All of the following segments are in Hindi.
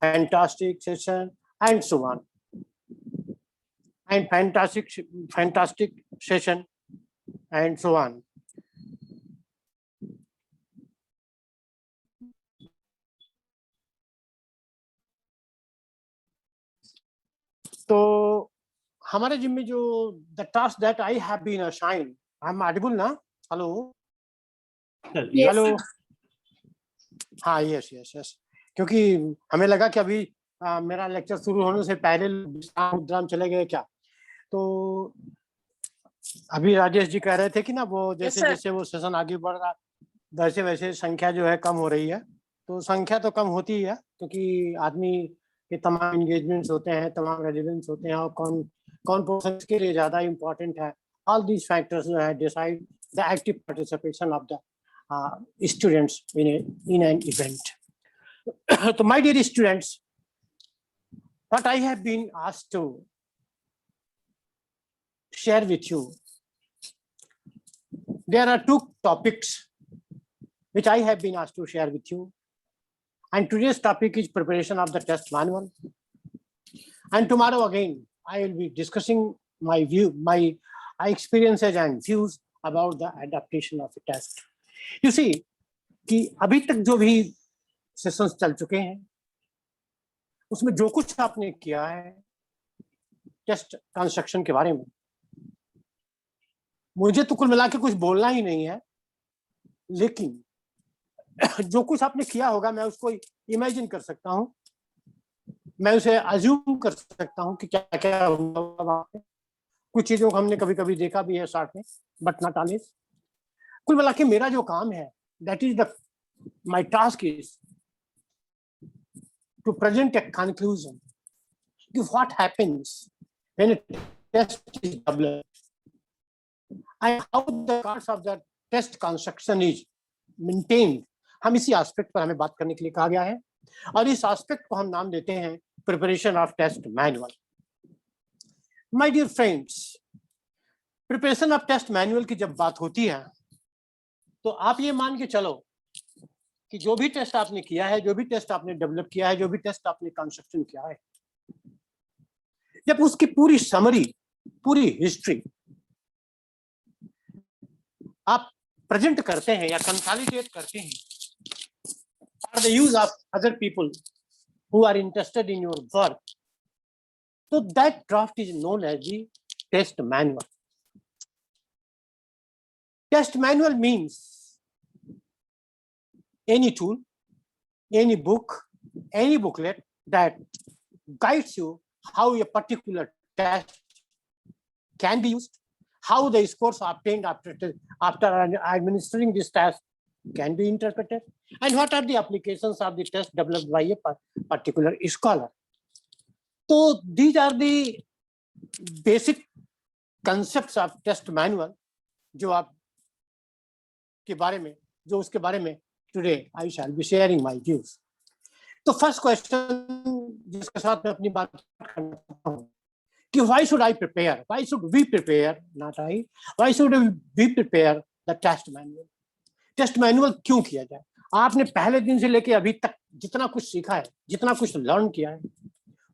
fantastic session, and so on. And fantastic session, and so on. तो हमारे जिम में जो the task that I have been assigned, I am audible ना? हेलो हेलो, हाँ यस यस यस, क्योंकि हमें लगा कि अभी मेरा लेक्चर शुरू होने से पहले विश्राम चले गए क्या। तो अभी राजेश जी कह रहे थे कि ना वो जैसे जैसे वो सेशन आगे बढ़ रहा वैसे वैसे संख्या जो है कम हो रही है। तो संख्या तो कम होती ही है, क्योंकि आदमी के तमाम एंगेजमेंट्स होते हैं, तमाम रेजिडेंट्स होते हैं, और कौन कौन पर्सन के लिए ज्यादा इम्पोर्टेंट है। ऑल दीज फैक्टर्स जो है decide the active participation of the students in an event. तो my dear students, what I have been asked to share with you, there are two topics which I have been asked to share with you, and today's topic is preparation of the test manual, and tomorrow again I will be discussing my experiences and views about the adaptation of a test. You see कि अभी तक जो भी सेशंस चल चुके हैं उसमें जो कुछ आपने किया है टेस्ट कंस्ट्रक्शन के बारे में, मुझे तो कुल मिला के कुछ बोलना ही नहीं है, लेकिन जो कुछ आपने किया होगा मैं उसको इमेजिन कर सकता हूं, मैं उसे अज्यूम कर सकता हूं कि क्या क्या हुआ। कुछ चीजों को हमने कभी कभी देखा भी है साथ में, बट नॉट ऑलवेज। कुल मिला के मेरा जो काम है, that is the my task is to present a conclusion to what happens when a test is developed and how the parts of the test construction is maintained. हम इसी एस्पेक्ट पर हमें बात करने के लिए कहा गया है, और इस एस्पेक्ट को हम नाम देते हैं preparation of test manual. My dear friends, preparation of test manual की जब बात होती है तो आप ये मान के चलो कि जो भी टेस्ट आपने किया है, जो भी टेस्ट आपने डेवलप किया है, जो भी टेस्ट आपने कंस्ट्रक्शन किया है, जब उसकी पूरी समरी, पूरी हिस्ट्री आप प्रेजेंट करते हैं या कंसोलिडेट करते हैं for the use of other people who are interested in your work, तो that draft is known as the test manual. Test manual means any tool, any book, any booklet that guides you how a particular test can be used, how the scores obtained after administering this test can be interpreted, and what are the applications of the test developed by a particular scholar. So these are the basic concepts of test manual जो आप के बारे में, जो उसके बारे में today I shall be sharing my views. तो फर्स्ट क्वेश्चन जिसके साथ मैं अपनी बात करना चाहता हूँ कि why should I prepare? Why should we prepare? Not I. Why should we prepare the test manual? Test manual क्यों किया जाए? आपने पहले दिन से लेके अभी तक जितना कुछ सीखा है, जितना कुछ लर्न किया है,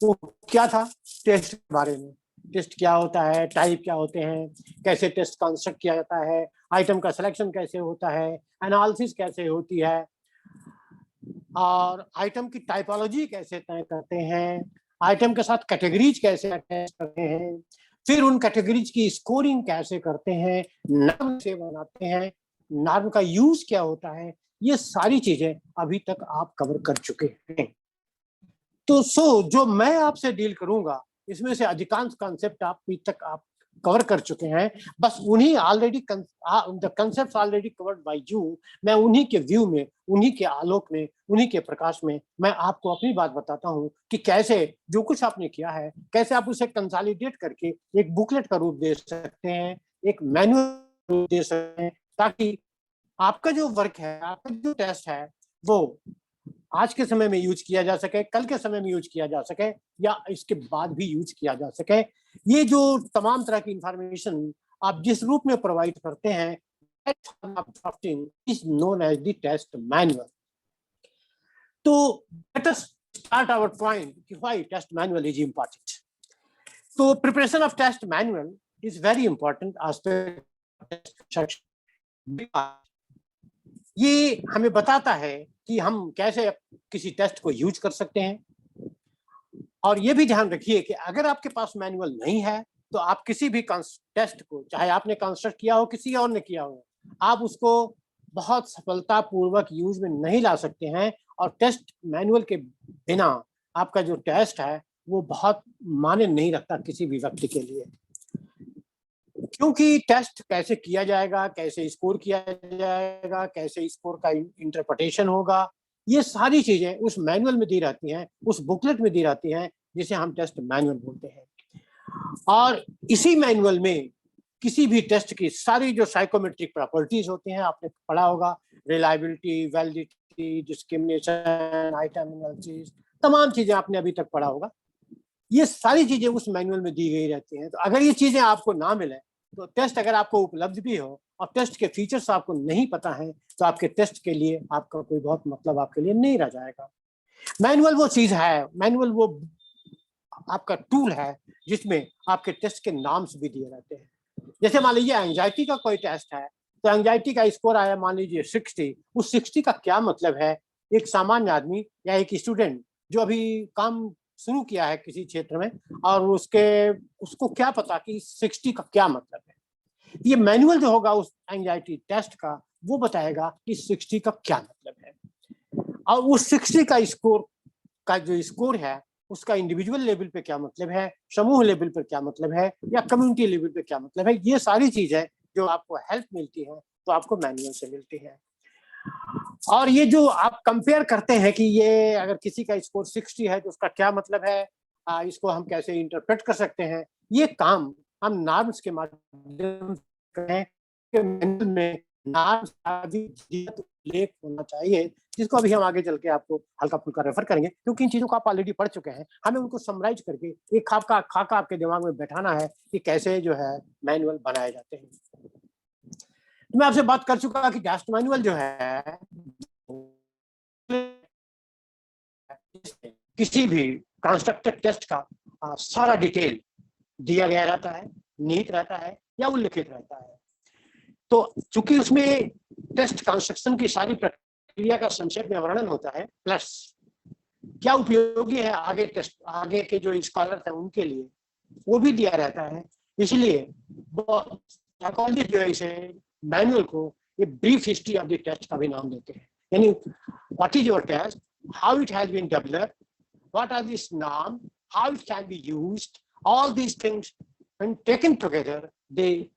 वो क्या था? टेस्ट के बारे में। टेस्ट क्या होता है, टाइप क्या होते हैं, कैसे टेस्ट कंस्ट्रक्ट किया जाता है, आइटम का सिलेक्शन कैसे होता है, एनालिसिस कैसे होती है, और आइटम की टाइपोलॉजी कैसे तय करते हैं, आइटम के साथ कैटेगरीज कैसे अटैच करते हैं, फिर उन कैटेगरीज की स्कोरिंग कैसे करते हैं, नाम से बनाते हैं, नाम का यूज क्या होता है, ये सारी चीजें अभी तक आप कवर कर चुके हैं। तो जो मैं आपसे डील करूंगा इसमें से अधिकांश कॉन्सेप्ट आप अभी तक आप कवर कर चुके हैं। बस उन्हीं already the concepts already covered by you, मैं उन्हीं के व्यू में, उन्हीं के आलोक में, उन्हीं के प्रकाश में मैं आपको अपनी बात बताता हूं कि कैसे जो कुछ आपने किया है, कैसे आप उसे कंसोलिडेट करके एक बुकलेट का रूप दे सकते हैं, एक मैनुअल रूप दे सकते हैं, ताकि आपका जो वर्क है, आपका जो टेस्ट है, वो आज के समय में यूज किया जा सके, कल के समय में यूज किया जा सके, या इसके बाद भी यूज किया जा सके। ये जो तमाम तरह की इंफॉर्मेशन आप जिस रूप में प्रोवाइड करते हैं, is known as the test manual. तो let us start our point why test manual is important. So preparation of test manual is very important aspect of test construction. ये हमें बताता है कि हम कैसे किसी टेस्ट को यूज कर सकते हैं, और ये भी ध्यान रखिए कि अगर आपके पास मैनुअल नहीं है तो आप किसी भी टेस्ट को, चाहे आपने कंस्ट्रक्ट किया हो किसी और ने किया हो, आप उसको बहुत सफलतापूर्वक यूज में नहीं ला सकते हैं। और टेस्ट मैनुअल के बिना आपका जो टेस्ट है वो बहुत मायने नहीं रखता किसी भी व्यक्ति के लिए, क्योंकि टेस्ट कैसे किया जाएगा, कैसे स्कोर किया जाएगा, कैसे स्कोर का इंटरप्रिटेशन होगा, ये सारी चीजें उस मैनुअल में दी रहती हैं, उस बुकलेट में दी रहती हैं, जिसे हम टेस्ट मैनुअल बोलते हैं। और इसी मैनुअल में किसी भी टेस्ट की सारी जो साइकोमेट्रिक प्रॉपर्टीज होती हैं, आपने पढ़ा होगा, reliability, validity, discrimination, item analysis, तमाम चीजें आपने अभी तक पढ़ा होगा। ये सारी चीजें उस मैनुअल में दी गई रहती हैं। तो अगर ये चीजें आपको ना मिले, तो टेस्ट अगर आपको उपलब्ध भी हो और टेस्ट के फीचर्स आपको नहीं पता है, तो आपके टेस्ट के लिए आपका कोई बहुत मतलब आपके लिए नहीं रह जाएगा। मैनुअल वो चीज है, मैनुअल वो आपका टूल है जिसमें आपके टेस्ट के नाम्स भी दिए रहते हैं। जैसे मान लीजिए एंजाइटी का कोई टेस्ट है, तो एंजाइटी का स्कोर आया मान लीजिए 60, उस 60 का क्या मतलब है? एक सामान्य आदमी या एक स्टूडेंट जो अभी काम शुरू किया है किसी क्षेत्र में, और उसको क्या पता कि 60 का क्या मतलब है? ये मैनुअल जो होगा उस एंजाइटी टेस्ट का, वो बताएगा कि 60 का क्या मतलब है। और उस 60 का स्कोर का जो स्कोर है उसका इंडिविजुअल लेवल पे क्या मतलब है, समूह लेवल पर क्या मतलब है, या कम्युनिटी लेवल पे क्या मतलब है, ये सारी चीजें जो आपको हेल्प मिलती है तो आपको मैनुअल से मिलती है। और ये जो आप कंपेयर करते हैं कि ये अगर किसी का स्कोर 60 है तो उसका क्या मतलब है, इसको हम कैसे इंटरप्रेट कर सकते हैं, ये काम हम नॉर्म्स के माध्यम से करें कि मैनुअल में नॉर्म्स का भी उल्लेख होना चाहिए, जिसको अभी हम आगे चल के आपको हल्का फुल्का रेफर करेंगे, क्योंकि इन चीजों को आप ऑलरेडी पढ़ चुके हैं। हमें उनको समराइज करके एक खाका आपके दिमाग में बैठाना है कि कैसे जो है मैनुअल बनाए जाते हैं। तो मैं आपसे बात कर चुका कि टेस्ट मैनुअल जो है किसी भी कंस्ट्रक्टेड टेस्ट का सारा डिटेल दिया गया रहता है, निहित रहता है या उल्लिखित रहता है। तो चूंकि उसमें टेस्ट कंस्ट्रक्शन की सारी प्रक्रिया का संक्षेप में वर्णन होता है, प्लस क्या उपयोगी है आगे के जो स्कॉलर हैं उनके लिए, वो भी दिया रहता है। इसलिए साइकोलॉजी जो है इसे मैनुअल को ये brief history of the test का भी नाम देते हैं। यानी what is your test, how it has been developed, what are this नाम, how it can be used, all these things when taken together they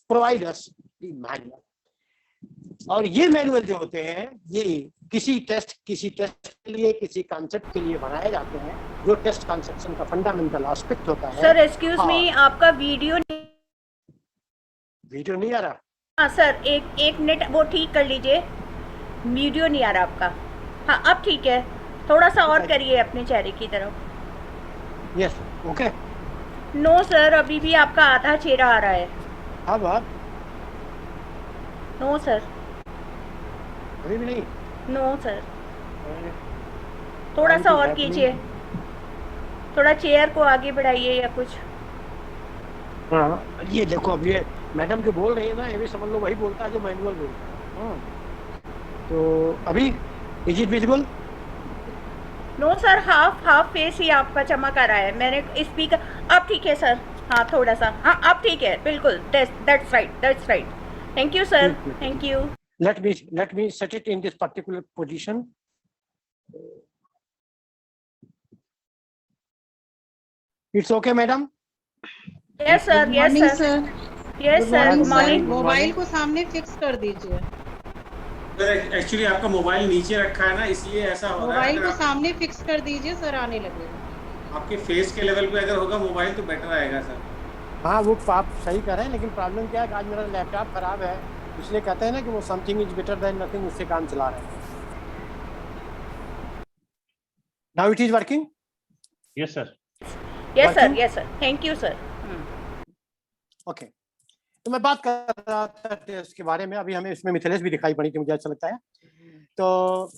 provide us the manual. और ये मैनुअल जो होते हैं ये किसी टेस्ट के लिए, किसी कॉन्सेप्ट के लिए बनाए जाते हैं, जो टेस्ट कंस्ट्रक्शन का फंडामेंटल एस्पेक्ट होता है। सर एक्सक्यूज मी, आपका वीडियो नहीं आ रहा? हाँ सर, एक मिनट वो ठीक कर लीजिए, वीडियो नहीं आ रहा आपका। हाँ अब ठीक है, थोड़ा सा और करिए अपने चेहरे की तरफ। Yes, okay. नो सर, अभी भी आपका आधा चेहरा आ रहा है। अब नो सर, अभी भी नहीं। नो सर, थोड़ा सा और कीजिए, थोड़ा चेयर को आगे बढ़ाइए या कुछ। हाँ, ये देखो, अब ये मैडम जो बोल रही है ना, ये भी समझ लो वही बोलता है जो मैनुअल बोलता है। तो अभी is it visible? No sir, half face ही आपका चमक आ रहा है। मैंने स्पीकर, अब ठीक है सर, हाँ थोड़ा सा, हाँ अब ठीक है बिल्कुल। That's right. Thank you sir, thank you. Let me set it in this particular position. It's okay, madam? Yes sir, yes sir. Yes sir, good morning. Mobile को सामने फिक्स कर दीजिए। एक्चुअली आपका मोबाइल नीचे रखा है ना, इसलिए ऐसा हो रहा है। मोबाइल को सामने फिक्स कर दीजिए सर, आने लगेगा। आपके फेस के लेवल पे अगर होगा मोबाइल तो बेटर आएगा सर। हाँ, वो आप सही कर रहे हैं, लेकिन प्रॉब्लम क्या है कि आज मेरा लैपटॉप खराब है, इसलिए कहते हैं ना कि वो something is better than nothing, उससे काम चला रहे हैं। Now it is working? Yes sir. Yes sir, thank you sir. Okay, तो मैं बात कर रहा था टेस्ट के बारे में। अभी हमें इसमें मिथिलेश भी दिखाई पड़ी थी, मुझे अच्छा लगता है। तो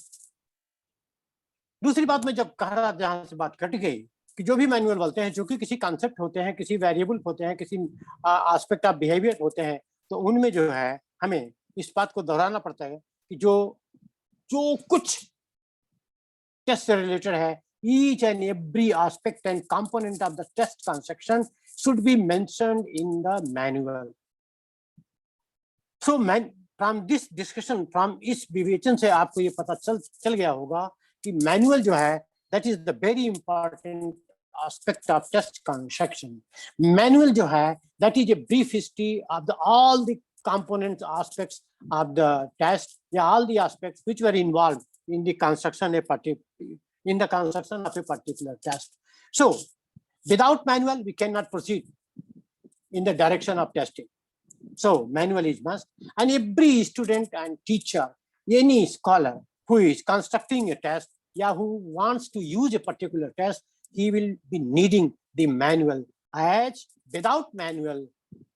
दूसरी बात मैं जब कह रहा, जहां से बात कट गई, कि जो भी मैनुअल बोलते हैं, जो कि किसी कॉन्सेप्ट होते हैं, किसी वेरिएबल होते हैं, किसी एस्पेक्ट ऑफ बिहेवियर होते हैं, तो उनमें जो है हमें इस बात को दोहराना पड़ता है कि जो जो कुछ टेस्ट से रिलेटेड है, each and every aspect and component of the test construction should be mentioned in the manual. So from this discussion, from इस विवेचन से आपको ये पता चल गया होगा कि मैनुअल जो है, that is the very important aspect of test construction. Manual जो है, that is a brief history of all the components, aspects of the test, all the aspects which were involved in the construction of a particular test. So without manual, we cannot proceed in the direction of testing. So manual is must, and every student and teacher, any scholar who is constructing a test, who wants to use a particular test, he will be needing the manual. As without manual,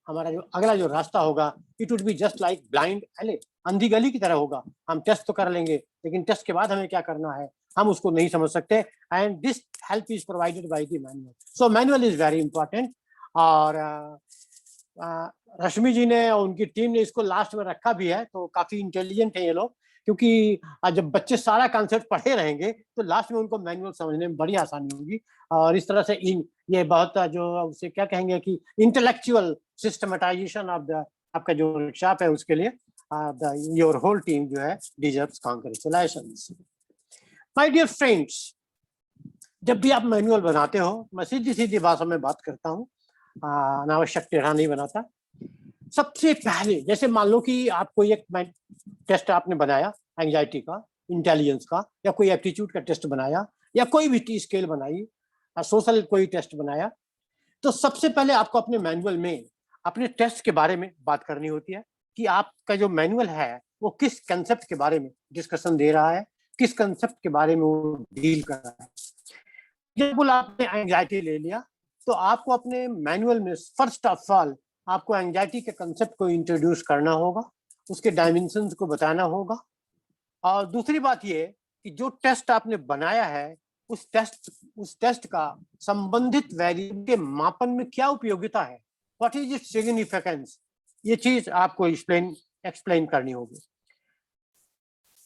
हमारा जो अगला जो रास्ता होगा, it would be just like blind alley, अंधी गली की तरह होगा. हम टेस्ट तो कर लेंगे, लेकिन टेस्ट के बाद हमें क्या करना है, हम उसको नहीं समझ सकते. And this help is provided by the manual. So manual is very important. और रश्मि जी ने और उनकी टीम ने इसको लास्ट में रखा भी है, तो काफी इंटेलिजेंट है ये लोग, क्योंकि जब बच्चे सारा कॉन्सेप्ट पढ़े रहेंगे तो लास्ट में उनको मैनुअल समझने में बड़ी आसानी होगी. और इस तरह से ये बहुत जो उसे क्या कहेंगे कि इंटेलेक्चुअल सिस्टमेटाइजेशन ऑफ द आपका जो वर्कशॉप है, उसके लिए योर होल टीम जो है deserves congratulations. My dear friends, जब भी आप मैनुअल बनाते हो, मैं सीधी सीधी भाषा में बात करता हूँ, अनावश्यक टेढ़ा नहीं बनाता. सबसे पहले जैसे मान लो कि आपको एक टेस्ट आपने बनाया, एंजाइटी का, इंटेलिजेंस का, या कोई एप्टीट्यूड का टेस्ट बनाया, या कोई भी टी स्केल बनाई, सोशल कोई टेस्ट बनाया, तो सबसे पहले आपको अपने मैनुअल में अपने टेस्ट के बारे में बात करनी होती है कि आपका जो मैनुअल है वो किस कंसेप्ट के बारे में डिस्कशन दे रहा है, किस कंसेप्ट के बारे में वो डील कर रहा है. जब आपने एंजाइटी ले लिया, तो आपको अपने मैनुअल में फर्स्ट ऑफ ऑल आपको एंजाइटी के कंसेप्ट को इंट्रोड्यूस करना होगा, उसके डायमेंशंस को बताना होगा. और दूसरी बात ये कि जो टेस्ट आपने बनाया है, उस टेस्ट का संबंधित वेरिएबल के मापन में क्या उपयोगिता है, व्हाट इज इट्स सिग्निफिकेंस, ये चीज आपको एक्सप्लेन करनी होगी.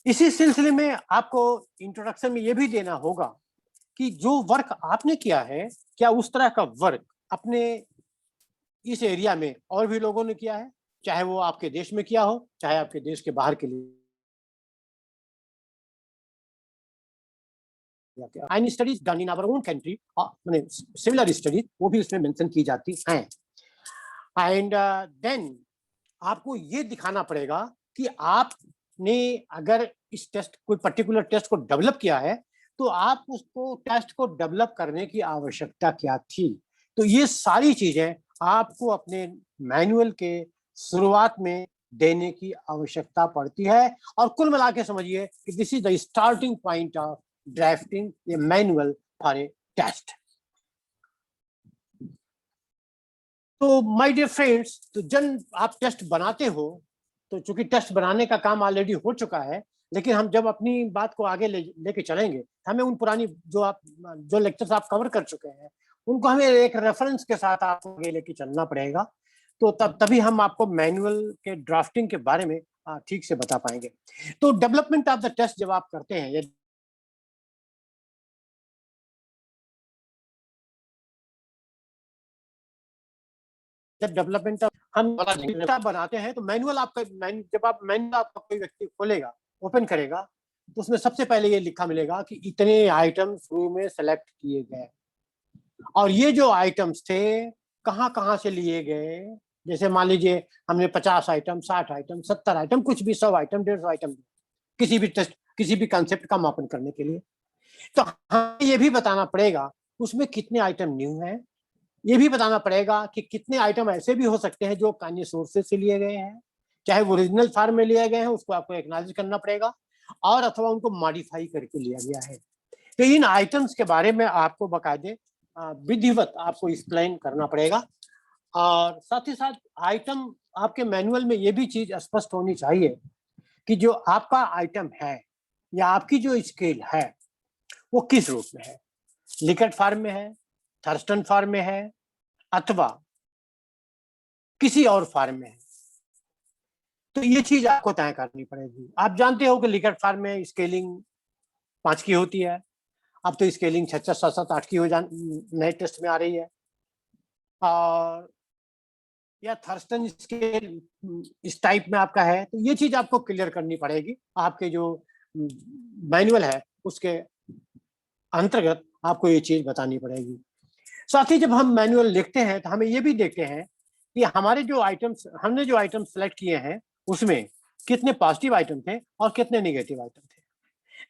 इसी सिलसिले में आपको इंट्रोडक्शन में ये भी देना होगा कि जो वर्क आपने किया है, क्या उस तरह का वर्क अपने इस एरिया में और भी लोगों ने किया है, चाहे वो आपके देश में किया हो, चाहे आपके देश के बाहर के लिए. And studies done in our own country, माने सिमिलर स्टडीज वो भी उसमें मेंशन की जाती हैं. एंड देन आपको ये दिखाना पड़ेगा कि आपने अगर इस टेस्ट कोई पर्टिकुलर टेस्ट को डेवलप किया है, तो आप उसको टेस्ट को डेवलप करने की आवश्यकता क्या थी. तो ये सारी चीजें आपको अपने मैनुअल के शुरुआत में देने की आवश्यकता पड़ती है. और कुल मिला के समझिए कि this is the starting point of drafting a manual for a test. तो माय डियर फ्रेंड्स, तो जब आप टेस्ट बनाते हो, तो चूंकि टेस्ट बनाने का काम ऑलरेडी हो चुका है, लेकिन हम जब अपनी बात को आगे लेके चलेंगे, हमें उन पुरानी जो लेक्चर्स आप कवर कर चुके हैं, उनको हमें एक रेफरेंस के साथ आपको आगे लेके चलना पड़ेगा. तो तभी हम आपको मैनुअल के ड्राफ्टिंग के बारे में ठीक से बता पाएंगे. तो डेवलपमेंट ऑफ द टेस्ट जब आप करते हैं, जब डेवलपमेंट हम बनाते हैं, तो मैनुअल आपका जब आप मैनुअल आपका कोई व्यक्ति खोलेगा, ओपन करेगा, तो उसमें सबसे पहले ये लिखा मिलेगा कि इतने आइटम शुरू में सेलेक्ट किए गए, और ये जो आइटम्स थे कहाँ कहाँ से लिए गए. जैसे मान लीजिए हमने 50 आइटम, 60 आइटम, 70 आइटम, कुछ भी 100 आइटम, 150 आइटम, किसी भी टेस्ट, किसी भी कंसेप्ट का मापन करने के लिए. तो हमें ये भी बताना पड़ेगा उसमें कितने आइटम न्यू हैं, ये भी बताना पड़ेगा कि कितने आइटम ऐसे भी हो सकते हैं जो अन्य सोर्सेज से लिए गए हैं, चाहे वो ओरिजिनल फॉर्म में लिए गए हैं, उसको आपको एक्नॉलेज करना पड़ेगा, और अथवा उनको मॉडिफाई करके लिया गया है. तो इन आइटम्स के बारे में आपको बाकायदे विधिवत आपको एक्सप्लेन करना पड़ेगा. और साथ ही साथ आइटम आपके मैनुअल में ये भी चीज स्पष्ट होनी चाहिए कि जो आपका आइटम है या आपकी जो स्केल है, वो किस रूप में है, लिकर्ट फॉर्म में है, थर्स्टन फॉर्म में है, अथवा किसी और फॉर्म में है। तो ये चीज आपको तय करनी पड़ेगी। आप जानते हो कि लिकर्ट फॉर्म में स्केलिंग 5 की होती है, अब तो स्केलिंग 6, 7, 7, 8 की हो जा नए टेस्ट में आ रही है। और या थर्स्टन स्केल इस टाइप में आपका है, तो ये चीज आपको क्लियर करनी पड़ेगी। आपके जो मैनुअल है उसके अंतर्गत आपको ये चीज बतानी पड़ेगी। साथ ही जब हम मैनुअल लिखते हैं तो हमें ये भी देखते हैं कि हमारे जो आइटम्स, हमने जो आइटम सेलेक्ट किए हैं उसमें कितने पॉजिटिव आइटम थे और कितने नेगेटिव आइटम थे।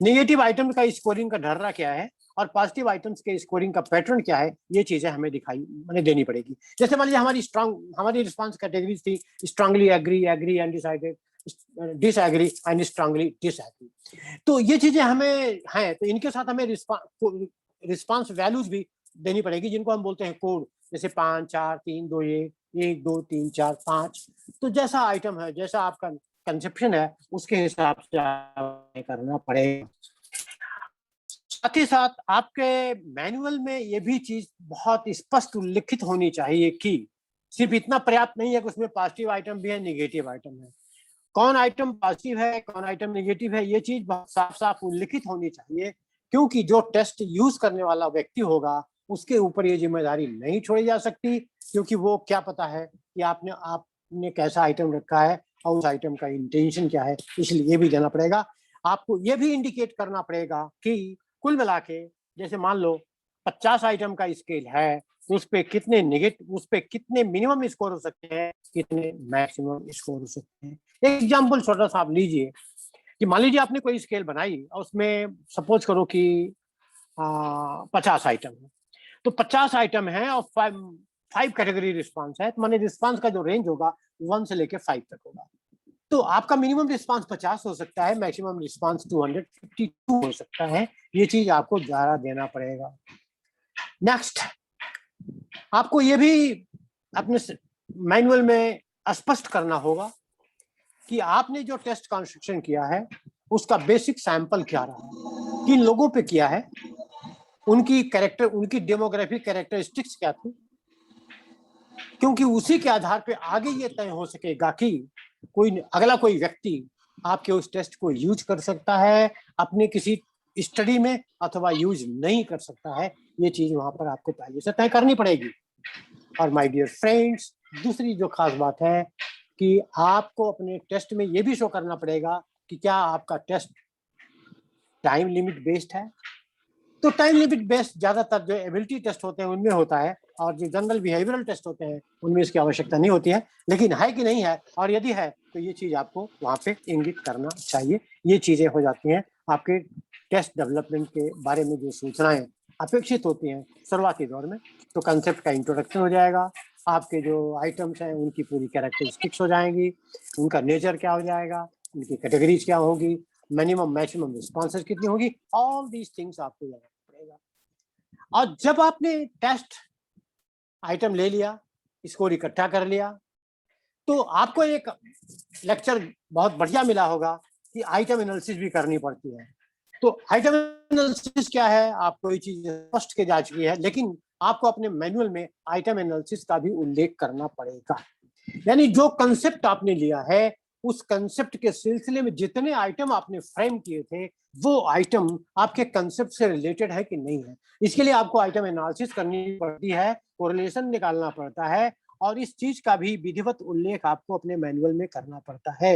नेगेटिव आइटम का स्कोरिंग का ढर्रा क्या है और पॉजिटिव आइटम्स के स्कोरिंग का पैटर्न क्या है, ये चीजें हमें दिखाई मैंने देनी पड़ेगी। जैसे मान लीजिए हमारी रिस्पांस कैटेगरीज थी strongly agree, agree and decided, disagree and strongly disagree. तो ये चीजें हमें हैं, तो इनके साथ हमें रिस्पांस वैल्यूज भी देनी पड़ेगी, जिनको हम बोलते हैं कोड, जैसे 5, 4, 3, 2, 1, 2, 3, 4, 5। तो जैसा आइटम है, जैसा आपका कंसेप्शन है, उसके हिसाब से करना पड़ेगा। साथ ही साथ आपके मैनुअल में ये भी चीज बहुत स्पष्ट उल्लिखित होनी चाहिए कि सिर्फ इतना पर्याप्त नहीं है कि उसमें पॉजिटिव आइटम भी है, नेगेटिव आइटम है। कौन आइटम पॉजिटिव है, कौन आइटम नेगेटिव है, ये चीज बहुत साफ साफ उल्लिखित होनी चाहिए, क्योंकि जो टेस्ट यूज करने वाला व्यक्ति होगा उसके ऊपर ये जिम्मेदारी नहीं छोड़ी जा सकती, क्योंकि वो क्या पता है कि आपने कैसा आइटम रखा है और उस आइटम का इंटेंशन क्या है। इसलिए ये भी देना पड़ेगा। आपको ये भी इंडिकेट करना पड़ेगा कि कुल मिला के, जैसे मान लो 50 आइटम का स्केल है, तो उस पे कितने मिनिमम स्कोर हो सकते हैं, कितने मैक्सिमम स्कोर हो सकते हैं। एक एग्जांपल छोटा सा आप लीजिए कि मान लीजिए आपने कोई स्केल बनाई और उसमें सपोज करो कि 50 आइटम है, तो 50 आइटम है और 5 कैटेगरी रिस्पांस है, तो माने रिस्पांस का जो रेंज होगा 1 से लेकर 5 तक होगा। तो आपका मिनिमम रिस्पांस 50 हो सकता है, मैक्सिमम रिस्पांस 252 हो सकता है। ये चीज आपको ज़्यादा देना पड़ेगा। नेक्स्ट, आपको ये भी अपने मैनुअल में स्पष्ट करना होगा कि आपने जो टेस्ट कंस्ट्रक्शन किया है उसका बेसिक सैंपल क्या रहा, किन लोगों पे किया है, उनकी डेमोग्राफिक कैरेक्टरिस्टिक्स क्या थी, क्योंकि उसी के आधार पे आगे ये तय हो सकेगा कि कोई व्यक्ति आपके उस टेस्ट को यूज कर सकता है अपने किसी स्टडी में अथवा यूज नहीं कर सकता है। ये चीज वहां पर आपको पहले से तय करनी पड़ेगी। और माय डियर फ्रेंड्स, दूसरी जो खास बात है कि आपको अपने टेस्ट में ये भी शो करना पड़ेगा कि क्या आपका टेस्ट टाइम लिमिट बेस्ड है। तो टाइम लिमिट बेस्ड ज्यादातर जो एबिलिटी टेस्ट होते हैं उनमें होता है, और जो जनरल बिहेवियरल टेस्ट होते हैं उनमें इसकी आवश्यकता नहीं होती है। लेकिन है कि नहीं है, और यदि है तो ये चीज आपको वहां पे इंगित करना चाहिए। ये चीजें हो जाती हैं आपके टेस्ट डेवलपमेंट के बारे में जो सूचनाएं अपेक्षित होती हैं शुरुआती दौर में। तो कंसेप्ट का इंट्रोडक्शन हो जाएगा, आपके जो आइटम्स हैं उनकी पूरी कैरेक्टरिस्टिक्स हो जाएंगी, उनका नेचर क्या हो जाएगा, उनकी कैटेगरीज क्या होगी, मिनिमम मैक्सिमम रिस्पॉन्सेज कितनी होगी, ऑल दीज थिंग्स आपको जानना पड़ेगा। और जब आपने टेस्ट आइटम ले लिया, स्कोर इकट्ठा कर लिया, तो आपको एक लेक्चर बहुत बढ़िया मिला होगा कि आइटम एनालिसिस भी करनी पड़ती है। तो आइटम एनालिसिस क्या है, आपको ये चीज स्पष्ट के जा चुकी है, लेकिन आपको अपने मैनुअल में आइटम एनालिसिस का भी उल्लेख करना पड़ेगा। यानी जो कंसेप्ट आपने लिया है उस कंसेप्ट के सिलसिले में जितने आइटम आपने फ्रेम किए थे वो आइटम आपके कंसेप्ट से रिलेटेड है कि नहीं है। इसके लिए आपको आइटम एनालिसिस करनी पड़ती है, कोरिलेशन निकालना पड़ता है, और इस चीज का भी विधिवत उल्लेख आपको अपने मैनुअल में करना पड़ता है।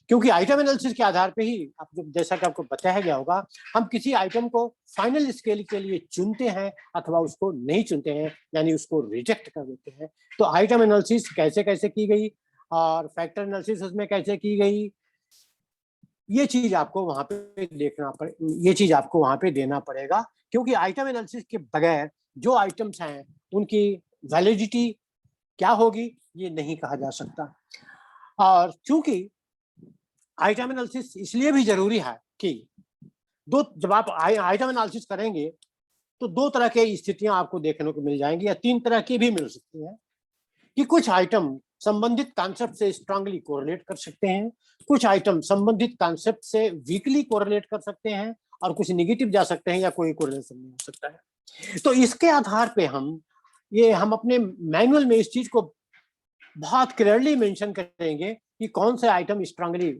क्योंकि आइटम एनालिसिस के आधार पे ही आप जैसा कि आपको बताया गया होगा, हम किसी आइटम को फाइनल स्केल के लिए चुनते हैं अथवा उसको नहीं चुनते हैं, यानी उसको रिजेक्ट कर देते हैं। तो आइटम एनालिसिस कैसे कैसे की गई और फैक्टर एनालिसिस उसमें कैसे की गई, ये चीज आपको वहां पे ये चीज आपको वहां पे देना पड़ेगा। क्योंकि आइटम एनालिसिस के बगैर जो आइटम्स हैं उनकी वैलिडिटी क्या होगी ये नहीं कहा जा सकता। और चूंकि आइटम एनालिसिस इसलिए भी जरूरी है कि जब आप आइटम एनालिसिस करेंगे तो 2 तरह की स्थितियां आपको देखने को मिल जाएंगी, या 3 तरह की भी मिल सकती हैं, कि कुछ आइटम संबंधित कॉन्सेप्ट से स्ट्रांगली कोरिलेट कर सकते हैं, कुछ आइटम संबंधित कॉन्सेप्ट से वीकली कोरिलेट कर सकते हैं, और कुछ निगेटिव जा सकते हैं या कोई कोरिलेशन नहीं हो सकता है। तो इसके आधार पे हम अपने मैनुअल में इस चीज को बहुत क्लियरली मेंशन करेंगे कि कौन से आइटम स्ट्रांगली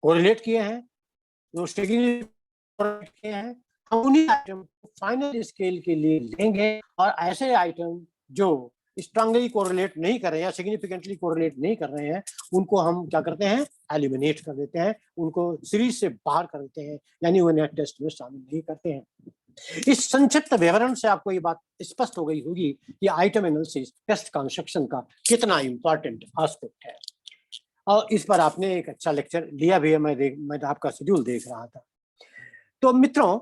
कोरिलेट किए हैं, जो कोरिलेट किए हैं, हम उन्हीं आइटम को फाइनल स्केल के लिए लेंगे, और ऐसे आइटम जो स्ट्रांगली कोरिलेट नहीं कर रहे हैं या सिग्निफिकेंटली कोरिलेट नहीं कर रहे हैं, उनको हम क्या करते हैं, एलिमिनेट कर देते हैं, उनको सीरीज से बाहर कर देते हैं, यानी उन्हें टेस्ट में शामिल नहीं करते हैं। इस संक्षिप्त विवरण से आपको ये बात स्पष्ट हो गई होगी कि आइटम एनालिसिस टेस्ट कंस्ट्रक्शन का कितना इंपॉर्टेंट एस्पेक्ट है, और इस पर आपने एक अच्छा लेक्चर लिया भी है। मैं आपका शेड्यूल देख रहा था। तो मित्रों,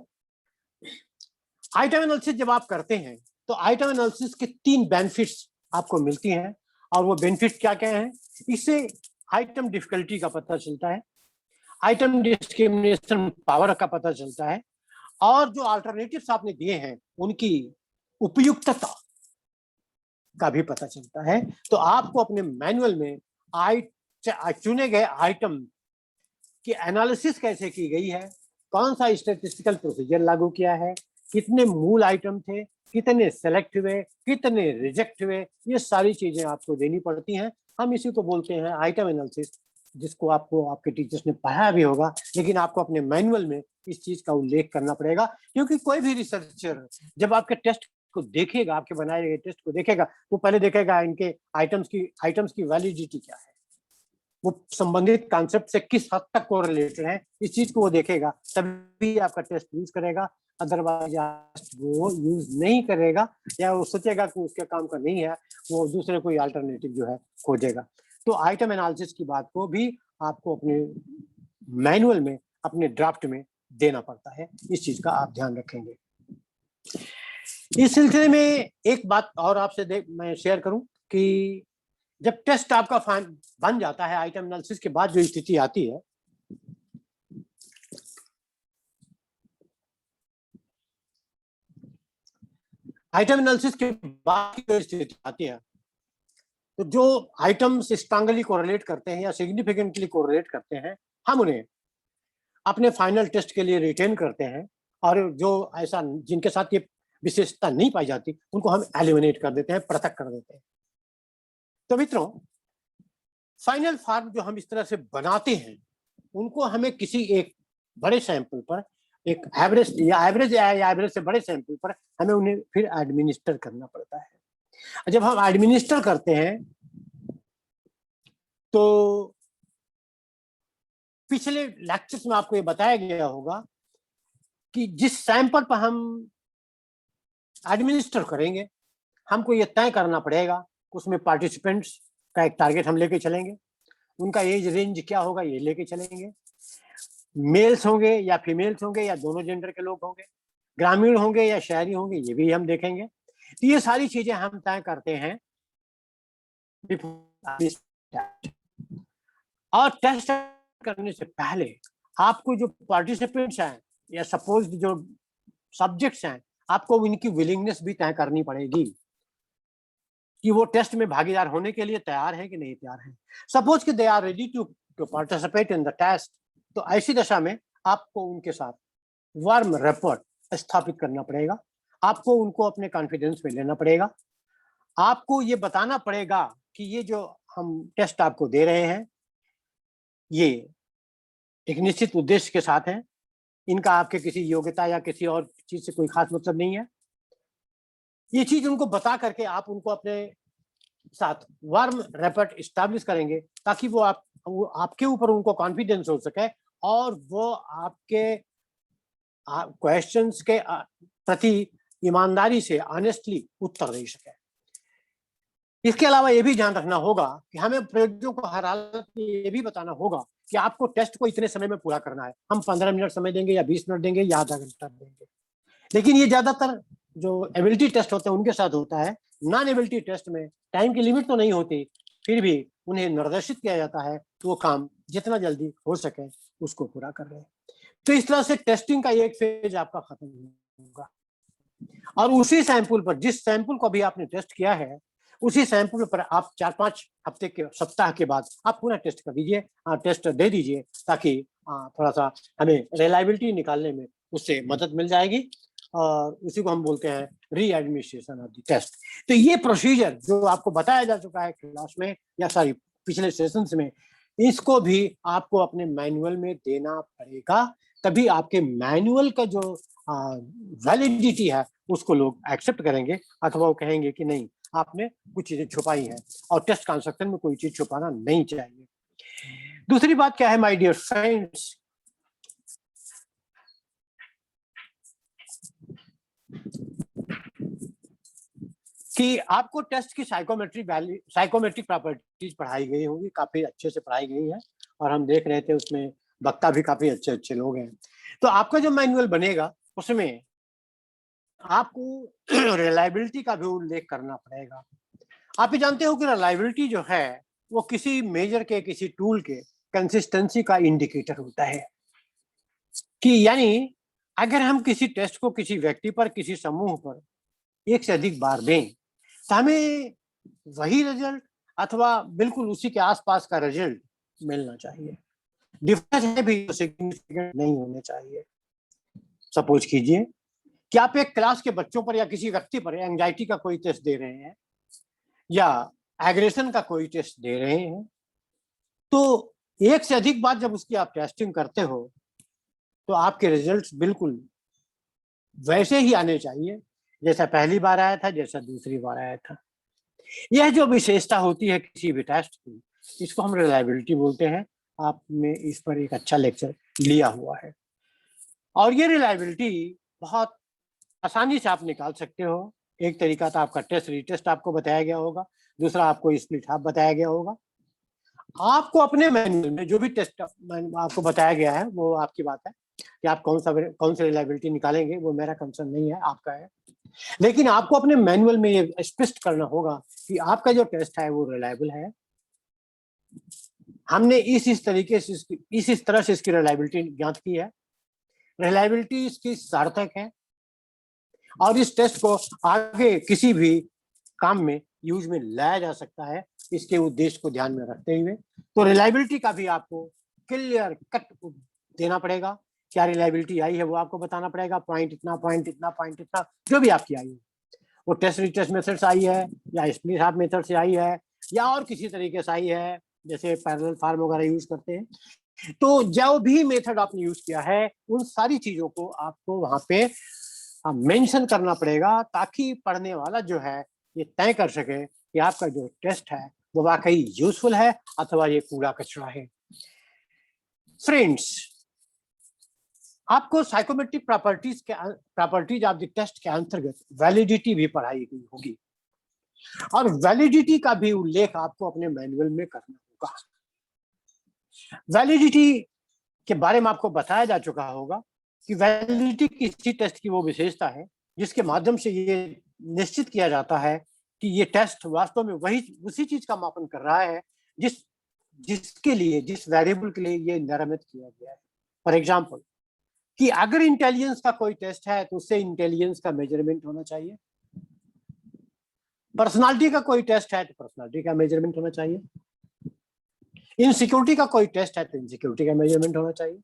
आइटम एनालिसिस जब आप करते हैं तो आइटम एनालिसिस के 3 बेनिफिट्स आपको मिलती हैं, और वो बेनिफिट क्या क्या हैं? इससे आइटम डिफिकल्टी का पता चलता है, आइटम डिस्क्रिमिनेशन पावर का पता चलता है, और जो अल्टरनेटिव्स आपने दिए हैं उनकी उपयुक्तता का भी पता चलता है। तो आपको अपने मैनुअल में चुने गए आइटम की एनालिसिस कैसे की गई है, कौन सा स्टैटिस्टिकल प्रोसीजर लागू किया है, कितने मूल आइटम थे, कितने सेलेक्ट हुए, कितने रिजेक्ट हुए, ये सारी चीजें आपको देनी पड़ती हैं। हम इसी को बोलते हैं आइटम एनालिसिस, जिसको आपको आपके टीचर्स ने पढ़ाया भी होगा, लेकिन आपको अपने मैनुअल में इस चीज का उल्लेख करना पड़ेगा, क्योंकि कोई भी रिसर्चर जब आपके टेस्ट को देखेगा, आपके बनाए गए टेस्ट को देखेगा, वो पहले देखेगा इनके आइटम्स की वैलिडिटी क्या है, वो संबंधित कॉन्सेप्ट से किस हद तक कोरिलेटेड है, इस चीज को वो देखेगा, तभी आपका टेस्ट यूज करेगा। अदरवाइज वो यूज नहीं करेगा, या वो सोचेगा कि उसके काम का नहीं है, वो दूसरे कोई अल्टरनेटिव जो है खोजेगा। तो आइटम एनालिसिस की बात को भी आपको अपने मैनुअल में, अपने ड्राफ्ट में देना पड़ता है, इस चीज का आप ध्यान रखेंगे। इस सिलसिले में एक बात और आपसे मैं शेयर करूं कि जब टेस्ट आपका बन जाता है, आइटम एनालिसिस के बाद जो स्थिति आती है, आइटम एनालिसिस के बाद की जो स्थिति आती है, तो जो आइटम्स स्ट्रांगली कोरिलेट करते हैं या सिग्निफिकेंटली कोरिलेट करते हैं, हम उन्हें अपने फाइनल टेस्ट के लिए रिटेन करते हैं, और जो ऐसा जिनके साथ ये विशेषता नहीं पाई जाती, उनको हम एलिमिनेट कर देते हैं, पृथक कर देते हैं। तो मित्रों, फाइनल फॉर्म जो हम इस तरह से बनाते हैं, उनको हमें किसी एक बड़े सैंपल पर, एक एवरेज से बड़े सैंपल पर हमें उन्हें फिर एडमिनिस्टर करना पड़ता है। जब हम एडमिनिस्टर करते हैं तो पिछले लेक्चर्स में आपको ये बताया गया होगा कि जिस सैंपल पर हम एडमिनिस्टर करेंगे, हमको ये तय करना पड़ेगा, उसमें पार्टिसिपेंट्स का एक टारगेट हम लेके चलेंगे, उनका एज रेंज क्या होगा ये लेके चलेंगे, मेल्स होंगे या फीमेल्स होंगे या दोनों जेंडर के लोग होंगे, ग्रामीण होंगे या शहरी होंगे, ये भी हम देखेंगे। तो ये सारी चीजें हम तय करते हैं। और टेस्ट करने से पहले आपको जो पार्टिसिपेंट्स हैं या सपोज जो सब्जेक्ट्स हैं, आपको उनकी विलिंगनेस भी तय करनी पड़ेगी कि वो टेस्ट में भागीदार होने के लिए तैयार है कि नहीं तैयार है। सपोज कि they are ready to participate in the test, तो ऐसी दशा में आपको उनके साथ वार्म रैपोर्ट स्थापित करना पड़ेगा, आपको उनको अपने कॉन्फिडेंस में लेना पड़ेगा, आपको ये बताना पड़ेगा कि ये जो हम टेस्ट आपको दे रहे हैं, ये एक निश्चित उद्देश्य के साथ हैं, इनका आपके किसी योग्यता या किसी और चीज से कोई खास मतलब नहीं है। ये चीज उनको बता करके आप उनको अपने साथ वार्म रैपोर्ट एस्टैब्लिश करेंगे, ताकि वो आपके ऊपर उनको कॉन्फिडेंस हो सके और वो आपके क्वेश्चंस के प्रति ईमानदारी से ऑनेस्टली उत्तर दे सके। इसके अलावा ये भी ध्यान रखना होगा कि हमें प्रयोजकों को हर हालत में ये भी बताना होगा कि आपको टेस्ट को इतने समय में पूरा करना है। हम 15 मिनट समय देंगे या 20 मिनट देंगे या आधा घंटा देंगे, लेकिन ये ज्यादातर जो एबिलिटी टेस्ट होते हैं उनके साथ होता है। नॉन एबिलिटी टेस्ट में टाइम की लिमिट तो नहीं होती, फिर भी उन्हें निर्देशित किया जाता है तो वो काम जितना जल्दी हो सके उसको पूरा कर रहे हैं। तो इस तरह से टेस्टिंग का एक फेज आपका खत्म होगा, और उसी सैंपल पर, जिस सैंपल को भी आपने टेस्ट किया है, उसी सैंपल पर आप 4-5 हफ्ते के सप्ताह के बाद आप पूरा टेस्ट कर दीजिए, टेस्ट दे दीजिए, ताकि थोड़ा सा हमें रिलायबिलिटी निकालने में उससे मदद मिल जाएगी, और उसी को हम बोलते हैं री एडमिनिस्ट्रेशन ऑफ द टेस्ट। तो ये प्रोसीजर जो आपको बताया जा चुका है क्लास में, या सॉरी पिछले सेशंस में, इसको भी आपको अपने मैनुअल में देना पड़ेगा, तभी आपके मैनुअल का जो वैलिडिटी है उसको लोग एक्सेप्ट करेंगे, अथवा वो कहेंगे कि नहीं आपने कुछ चीजें छुपाई हैं, और टेस्ट कंस्ट्रक्शन में कोई चीज छुपाना नहीं चाहिए। दूसरी बात क्या है माय डियर फ्रेंड्स, कि आपको टेस्ट की साइकोमेट्रिक प्रॉपर्टीज पढ़ाई गई होंगी, काफी अच्छे से पढ़ाई गई है, और हम देख रहे थे उसमें वक्ता भी काफी अच्छे अच्छे लोग हैं। तो आपका जो मैनुअल बनेगा उसमें आपको रिलायबिलिटी का भी उल्लेख करना पड़ेगा। आप ये जानते हो कि रिलायबिलिटी जो है वो किसी मेजर के, किसी टूल के कंसिस्टेंसी का इंडिकेटर होता है, कि यानी अगर हम किसी टेस्ट को किसी व्यक्ति पर, किसी समूह पर एक से अधिक बार दें, तो हमें वही रिजल्ट अथवा बिल्कुल उसी के आसपास का रिजल्ट मिलना चाहिए। डिफरेंस है भी तो सिग्निफिकेंट नहीं होने चाहिए। सपोज कीजिए कि आप एक क्लास के बच्चों पर या किसी व्यक्ति पर एंजाइटी का कोई टेस्ट दे रहे हैं, या एग्रेशन का कोई टेस्ट दे रहे हैं, तो एक से अधिक बार जब उसकी आप टेस्टिंग करते हो तो आपके रिजल्ट्स बिल्कुल वैसे ही आने चाहिए जैसा पहली बार आया था, जैसा दूसरी बार आया था। यह जो विशेषता होती है किसी भी टेस्ट की, इसको हम रिलायबिलिटी बोलते हैं। आपने इस पर एक अच्छा लेक्चर लिया हुआ है, और ये रिलायबिलिटी बहुत आसानी से आप निकाल सकते हो। एक तरीका तो आपका टेस्ट रीटेस्ट आपको बताया गया होगा, दूसरा आपको स्प्लिट हाफ बताया गया होगा। आपको अपने मैनुअल में जो भी टेस्ट आपको बताया गया है वो आपकी बात है, कि आप कौन सी रिलायबिलिटी निकालेंगे, वो मेरा कंसर्न नहीं है, आपका है। लेकिन आपको अपने मैनुअल में ये स्पष्ट करना होगा कि आपका जो टेस्ट है वो रिलायबल है। हमने इस तरीके से इस तरह से इसकी रिलायबिलिटी ज्ञात की है, रिलायबिलिटी इसकी सार्थक है, और इस टेस्ट को आगे किसी भी काम में यूज में लाया जा सकता है, इसके उद्देश्य को ध्यान में रखते हुए। तो रिलायबिलिटी का भी आपको क्लियर कट देना पड़ेगा। क्या रिलायबिलिटी आई है वो आपको बताना पड़ेगा, पॉइंट इतना, पॉइंट इतना, पॉइंट इतना, जो भी आपकी आई है, वो टेस्ट रिटेस्ट मेथड से आई है, या स्प्लिट हाफ मेथड से आई है, या और किसी तरीके से आई है, जैसे पैरेलल फार्म वगैरह यूज करते हैं। तो जो भी मेथड आपने यूज किया है, उन सारी चीजों को आपको वहां पे मेंशन करना पड़ेगा, ताकि पढ़ने वाला जो है ये तय कर सके कि आपका जो टेस्ट है वो वाकई यूजफुल है अथवा ये कूड़ा कचरा है। फ्रेंड्स, आपको psychometric properties of the test के अंतर्गत वैलिडिटी भी पढ़ाई गई होगी, और वैलिडिटी का भी उल्लेख आपको अपने मैनुअल में करना होगा। वैलिडिटी के बारे में आपको बताया जा चुका होगा कि वैलिडिटी किसी टेस्ट की वो विशेषता है जिसके माध्यम से ये निश्चित किया जाता है कि ये टेस्ट वास्तव में उसी चीज का मापन कर रहा है जिस वेरिएबल के लिए ये निर्मित किया गया है। फॉर एग्जाम्पल, कि अगर इंटेलिजेंस का कोई टेस्ट है तो उससे इंटेलिजेंस का मेजरमेंट होना चाहिए। पर्सनालिटी का कोई टेस्ट है तो पर्सनालिटी का मेजरमेंट होना चाहिए। इनसिक्योरिटी का कोई टेस्ट है तो इनसिक्योरिटी का मेजरमेंट होना चाहिए।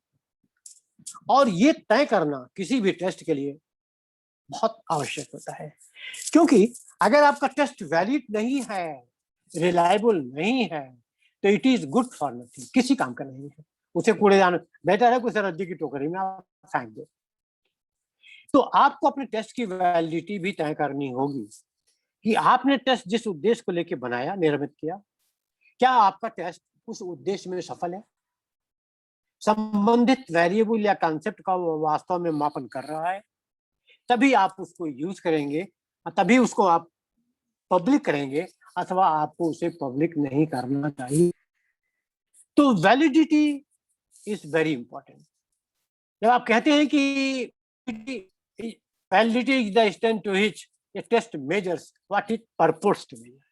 और ये तय करना किसी भी टेस्ट के लिए बहुत आवश्यक होता है, क्योंकि अगर आपका टेस्ट वैलिड नहीं है, रिलायबल नहीं है, तो it is good for nothing, किसी काम का नहीं है। उसे कूड़ेदान, बेहतर है उसे रद्दी की टोकरी में आप फेंक दो। तो आपको अपने टेस्ट की वैलिडिटी भी तय करनी होगी कि आपने टेस्ट जिस उद्देश्य को लेकर बनाया, निर्मित किया, क्या आपका टेस्ट उस उद्देश्य में सफल है, संबंधित वेरिएबल या कॉन्सेप्ट का वो वास्तव में मापन कर रहा है, तभी आप उसको यूज करेंगे, तभी उसको आप पब्लिक करेंगे, अथवा आपको उसे पब्लिक नहीं करना चाहिए। तो वैलिडिटी इज वेरी इंपॉर्टेंट। जब आप कहते हैं कि validity is the extent to which a test measures what it purports to measure,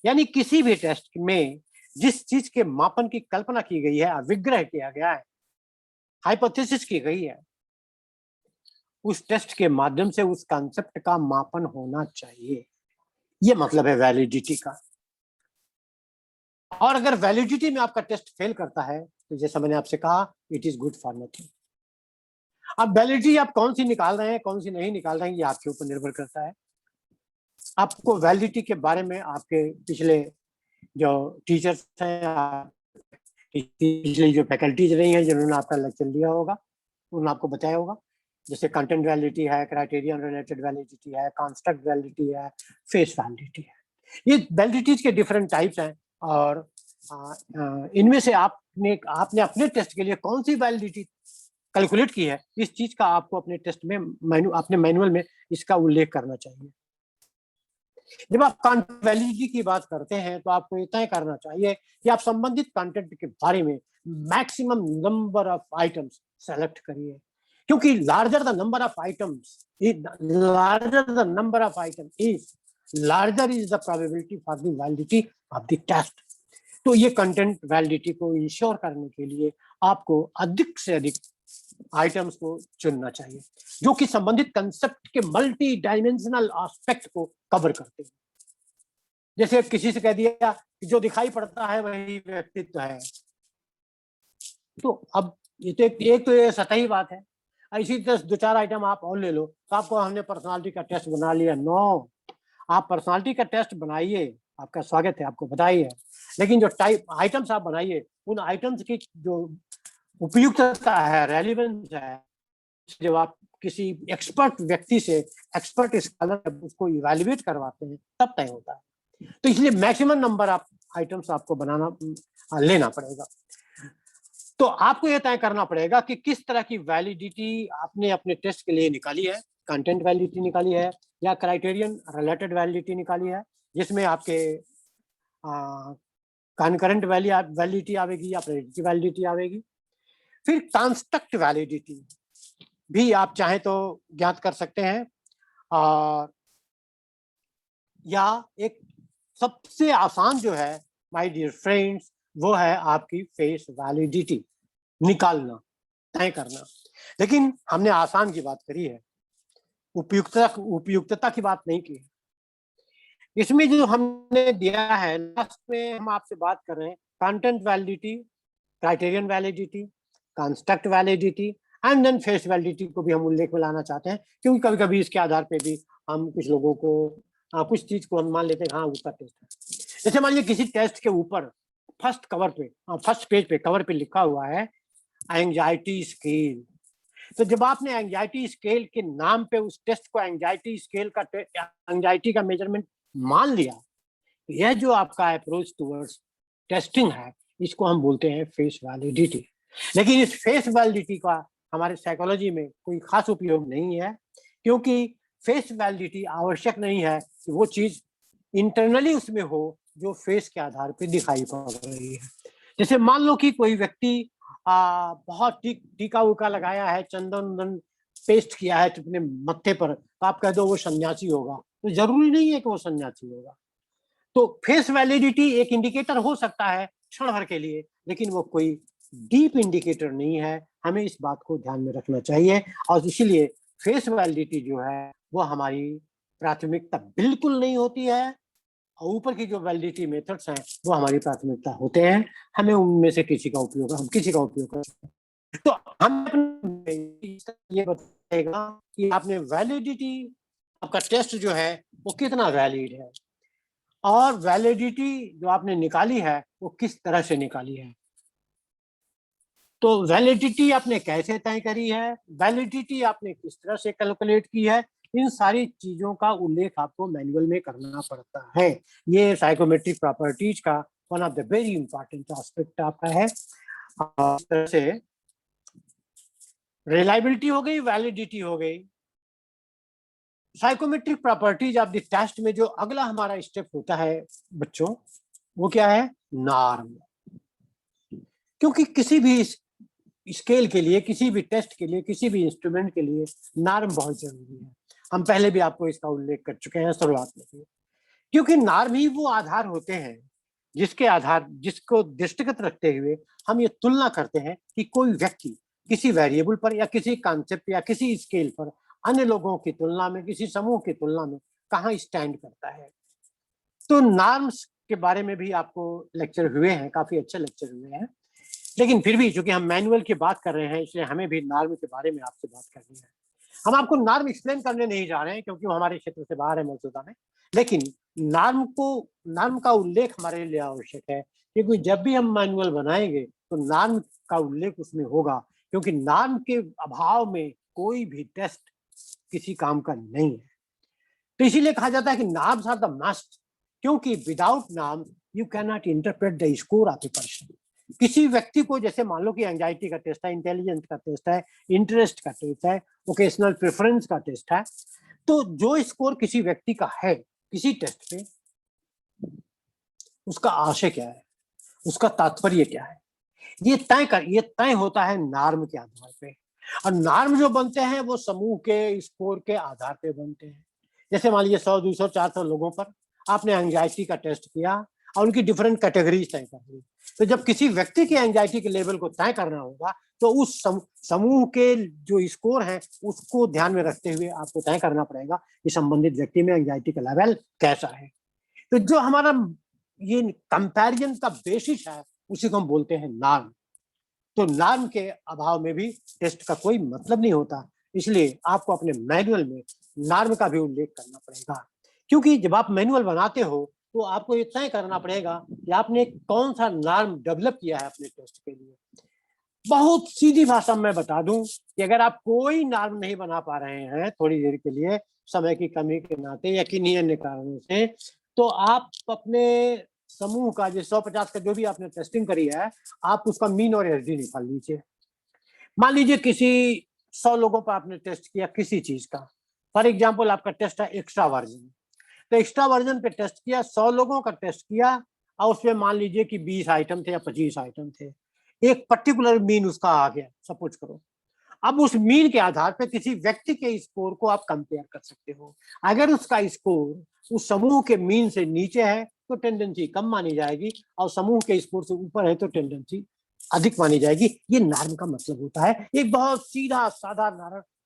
यानी किसी भी टेस्ट में जिस चीज के मापन की कल्पना की गई है, विग्रह किया गया है, हाइपोथेसिस की गई है, उस टेस्ट के माध्यम से उस कॉन्सेप्ट का मापन होना चाहिए। ये मतलब है वैलिडिटी का। और अगर वैलिडिटी में आपका टेस्ट फेल करता है तो जैसा मैंने आपसे कहा, it is good for nothing. अब वैलिडिटी आप कौन सी निकाल रहे हैं, कौन सी नहीं निकाल रहे हैं, ये आपके ऊपर निर्भर करता है। आपको वैलिडिटी के बारे में आपके पिछले जो टीचर्स हैं, पिछली जो फैकल्टीज रही हैं जिन्होंने आपका लेक्चर लिया होगा, उन्होंने आपको बताया होगा। जैसे कंटेंट वैलिडिटी है, क्राइटेरियन रिलेटेड वैलिडिटी है, कंस्ट्रक्ट वैलिडिटी है, फेस वैलिडिटी है। ये वैलिडिटीज के डिफरेंट टाइप्स हैं और इनमें से आपने अपने टेस्ट के लिए कौन सी वैलिडिटी कैलकुलेट की है, इस चीज का आपको अपने टेस्ट में अपने मैनुअल में इसका उल्लेख करना चाहिए। जब आप कंटेंट वैलिडिटी की बात करते हैं तो आपको ये तय करना चाहिए कि आप संबंधित कंटेंट के बारे में maximum number of items select करिए, क्योंकि larger the number of items larger is the probability for the validity of the test. तो ये कंटेंट वैलिडिटी को इंश्योर करने के लिए आपको अधिक से अधिक आइटम्स को चुनना चाहिए जो कि संबंधित कंसेप्ट के मल्टी डायमेंशनल एस्पेक्ट को कवर करते हैं। जैसे किसी से कह दिया कि जो दिखाई पड़ता है वही व्यक्तित्व है, तो अब ये तो एक तो ये सतही बात है। ऐसी 10-2-4 आइटम आप और ले लो तो आपको हमने पर्सनालिटी का टेस्ट बना लिया। नो, आप पर्सनालिटी का टेस्ट बनाइए, आपका स्वागत है, आपको बधाई है, लेकिन जो टाइप आइटम्स आप बनाइए उन आइटम्स की जो उपयुक्तता है, रेलिवेंस है, जब आप किसी एक्सपर्ट व्यक्ति से, एक्सपर्ट स्कॉलर उसको इवैल्यूएट करवाते हैं तब तय होता है। तो इसलिए मैक्सिमम नंबर ऑफ आइटम्स आपको लेना पड़ेगा। तो आपको यह तय करना पड़ेगा कि किस तरह की वैलिडिटी आपने अपने टेस्ट के लिए निकाली है। कंटेंट वैलिडिटी निकाली है या क्राइटेरियन रिलेटेड वैलिडिटी निकाली है, जिसमें आपके कॉन्करेंट वैलिडिटी आवेगी या प्रेडिक्टिव वैलिडिटी आवेगी। फिर कंस्ट्रक्ट वैलिडिटी भी आप चाहें तो ज्ञात कर सकते हैं, और या एक सबसे आसान जो है माय डियर फ्रेंड्स, वो है आपकी फेस वैलिडिटी निकालना, तय करना। लेकिन हमने आसान की बात करी है, उपयुक्तता की बात नहीं की है। इसमें जो हमने दिया है लास्ट में हम आपसे बात कर रहे हैं content validity, criterion validity, construct validity and then face validity को भी हम उल्लेख में लाना चाहते हैं, क्योंकि कभी कभी इसके आधार पे भी हम कुछ लोगों को कुछ चीज को हम मान लेते हैं हाँ उसका टेस्ट है। जैसे मान लीजिए किसी टेस्ट के ऊपर फर्स्ट पेज पे कवर पे लिखा हुआ है एंजाइटी स्केल, तो जब आपने एंजाइटी स्केल के नाम पे उस टेस्ट को एंजाइटी का मेजरमेंट मान लिया, यह जो आपका अप्रोच टुवर्ड्स टेस्टिंग है इसको हम बोलते हैं फेस वैलिडिटी। लेकिन इस फेस वैलिडिटी का हमारे साइकोलॉजी में कोई खास उपयोग नहीं है, क्योंकि फेस वैलिडिटी आवश्यक नहीं है कि वो चीज इंटरनली उसमें हो जो फेस के आधार पर दिखाई पड़ रही है। जैसे मान लो कि कोई व्यक्ति बहुत टीका उका लगाया है, चंदन पेस्ट किया है अपने मत्थे पर, तो आप कह दो वो सन्यासी होगा, तो जरूरी नहीं है कि वो सन्यासी होगा। तो फेस वैलिडिटी एक इंडिकेटर हो सकता है क्षण भर के लिए, लेकिन वो कोई डीप इंडिकेटर नहीं है। हमें इस बात को ध्यान में रखना चाहिए, और इसीलिए फेस वैलिडिटी जो है वो हमारी प्राथमिकता बिल्कुल नहीं होती है, और ऊपर की जो वैलिडिटी मेथड्स हैं वो हमारी प्राथमिकता होते हैं। हमें उनमें से किसी का उपयोग कर सकते हैं। तो हम ये बताएगा कि आपने वैलिडिटी, आपका टेस्ट जो है वो कितना वैलिड है, और वैलिडिटी जो आपने निकाली है वो किस तरह से निकाली है। तो वैलिडिटी आपने कैसे तय करी है, वैलिडिटी आपने किस तरह से कैलकुलेट की है, इन सारी चीजों का उल्लेख आपको मैनुअल में करना पड़ता है। ये साइकोमेट्रिक प्रॉपर्टीज का one of the very important aspect आपका है। इस तरह से रिलायबिलिटी हो गई, वैलिडिटी हो गई। Psychometric properties of the test में जो अगला हमारा स्टेप होता है बच्चों, वो क्या है, नॉर्म। क्योंकि किसी भी स्केल के लिए, किसी भी टेस्ट के लिए, किसी भी इंस्ट्रूमेंट के लिए नॉर्म बहुत जरूरी है। हम पहले भी आपको इसका उल्लेख कर चुके हैं शुरुआत में, क्योंकि नॉर्म ही वो आधार होते हैं जिसको दृष्टिगत रखते हुए हम ये तुलना करते हैं कि कोई व्यक्ति किसी वेरिएबल पर या किसी कॉन्सेप्ट या किसी स्केल पर अन्य लोगों की तुलना में, किसी समूह की तुलना में कहाँ स्टैंड करता है। तो नॉर्म्स के बारे में भी आपको लेक्चर हुए हैं, काफी अच्छे लेक्चर हुए हैं, लेकिन फिर भी चूंकि हम मैनुअल की बात कर रहे हैं इसलिए हमें भी नॉर्म के बारे में आपसे बात करनी है। हम आपको नॉर्म एक्सप्लेन करने नहीं जा रहे हैं क्योंकि वो हमारे क्षेत्र से बाहर है मौजूदा में, लेकिन नॉर्म का उल्लेख हमारे लिए आवश्यक है, क्योंकि जब भी हम मैनुअल बनाएंगे तो नॉर्म का उल्लेख उसमें होगा, क्योंकि नॉर्म के अभाव में कोई भी टेस्ट किसी काम का नहीं है। तो इसीलिए कहा जाता है कि नॉर्म्स आर द मस्ट, क्योंकि without norm you can not interpret the score of a person. किसी व्यक्ति को, जैसे मान लो कि एंजाइटी का टेस्ट है, इंटेलिजेंस का टेस्ट है, इंटरेस्ट का टेस्ट है, ओकेशनल प्रेफरेंस का टेस्ट है, तो जो स्कोर किसी व्यक्ति का है किसी टेस्ट पे, उसका आशय क्या है, उसका तात्पर्य क्या है, ये तय होता है नॉर्म के आधार पे। और नॉर्म जो बनते हैं वो समूह के स्कोर के आधार पे बनते हैं। जैसे मान लीजिए 100, 200, 400 लोगों पर आपने एंजाइटी का टेस्ट किया और उनकी डिफरेंट कैटेगरीज तय कर दी, तो जब किसी व्यक्ति के एंजाइटी के लेवल को तय करना होगा तो उस समूह के जो स्कोर है उसको ध्यान में रखते हुए आपको तय करना पड़ेगा कि संबंधित व्यक्ति में एंजाइटी का लेवल कैसा है। तो जो हमारा ये कंपैरिजन का बेसिस है उसी को हम बोलते हैं नॉर्म। तो नॉर्म के अभाव में भी टेस्ट का कोई मतलब नहीं होता, इसलिए आपको अपने मैनुअल में नॉर्म का भी उल्लेख करना पड़ेगा, क्योंकि जब आप मैनुअल बनाते हो तो आपको ये तय करना पड़ेगा कि आपने कौन सा नॉर्म डेवलप किया है अपने टेस्ट के लिए। बहुत सीधी भाषा में बता दूं कि अगर आप कोई नॉर्म नहीं बना पा रहे हैं थोड़ी देर के लिए, समय की कमी के नाते या किन्हीं अन्य कारणों से, तो आप अपने समूह का जो 150 का जो भी आपने टेस्टिंग करी है, आप उसका मीन और एसडी निकाल लीजिए। मान लीजिए किसी 100 लोगों पर आपने टेस्ट किया किसी चीज का, फॉर एग्जाम्पल आपका टेस्ट है एक्स्ट्रा वर्जन, तो एक्स्ट्रा वर्जन पे टेस्ट किया, 100 लोगों का टेस्ट किया और उसमें मान लीजिए कि 20 आइटम थे या 25 आइटम थे, एक पर्टिकुलर मीन उसका आ गया सपोज करो। अब उस मीन के आधार पे किसी व्यक्ति के स्कोर को आप कंपेयर कर सकते हो। अगर उसका स्कोर उस समूह के मीन से नीचे है तो टेंडेंसी कम मानी जाएगी, और समूह के स्कोर से ऊपर है तो टेंडेंसी अधिक मानी जाएगी। ये नॉर्म का मतलब होता है। एक बहुत सीधा साधा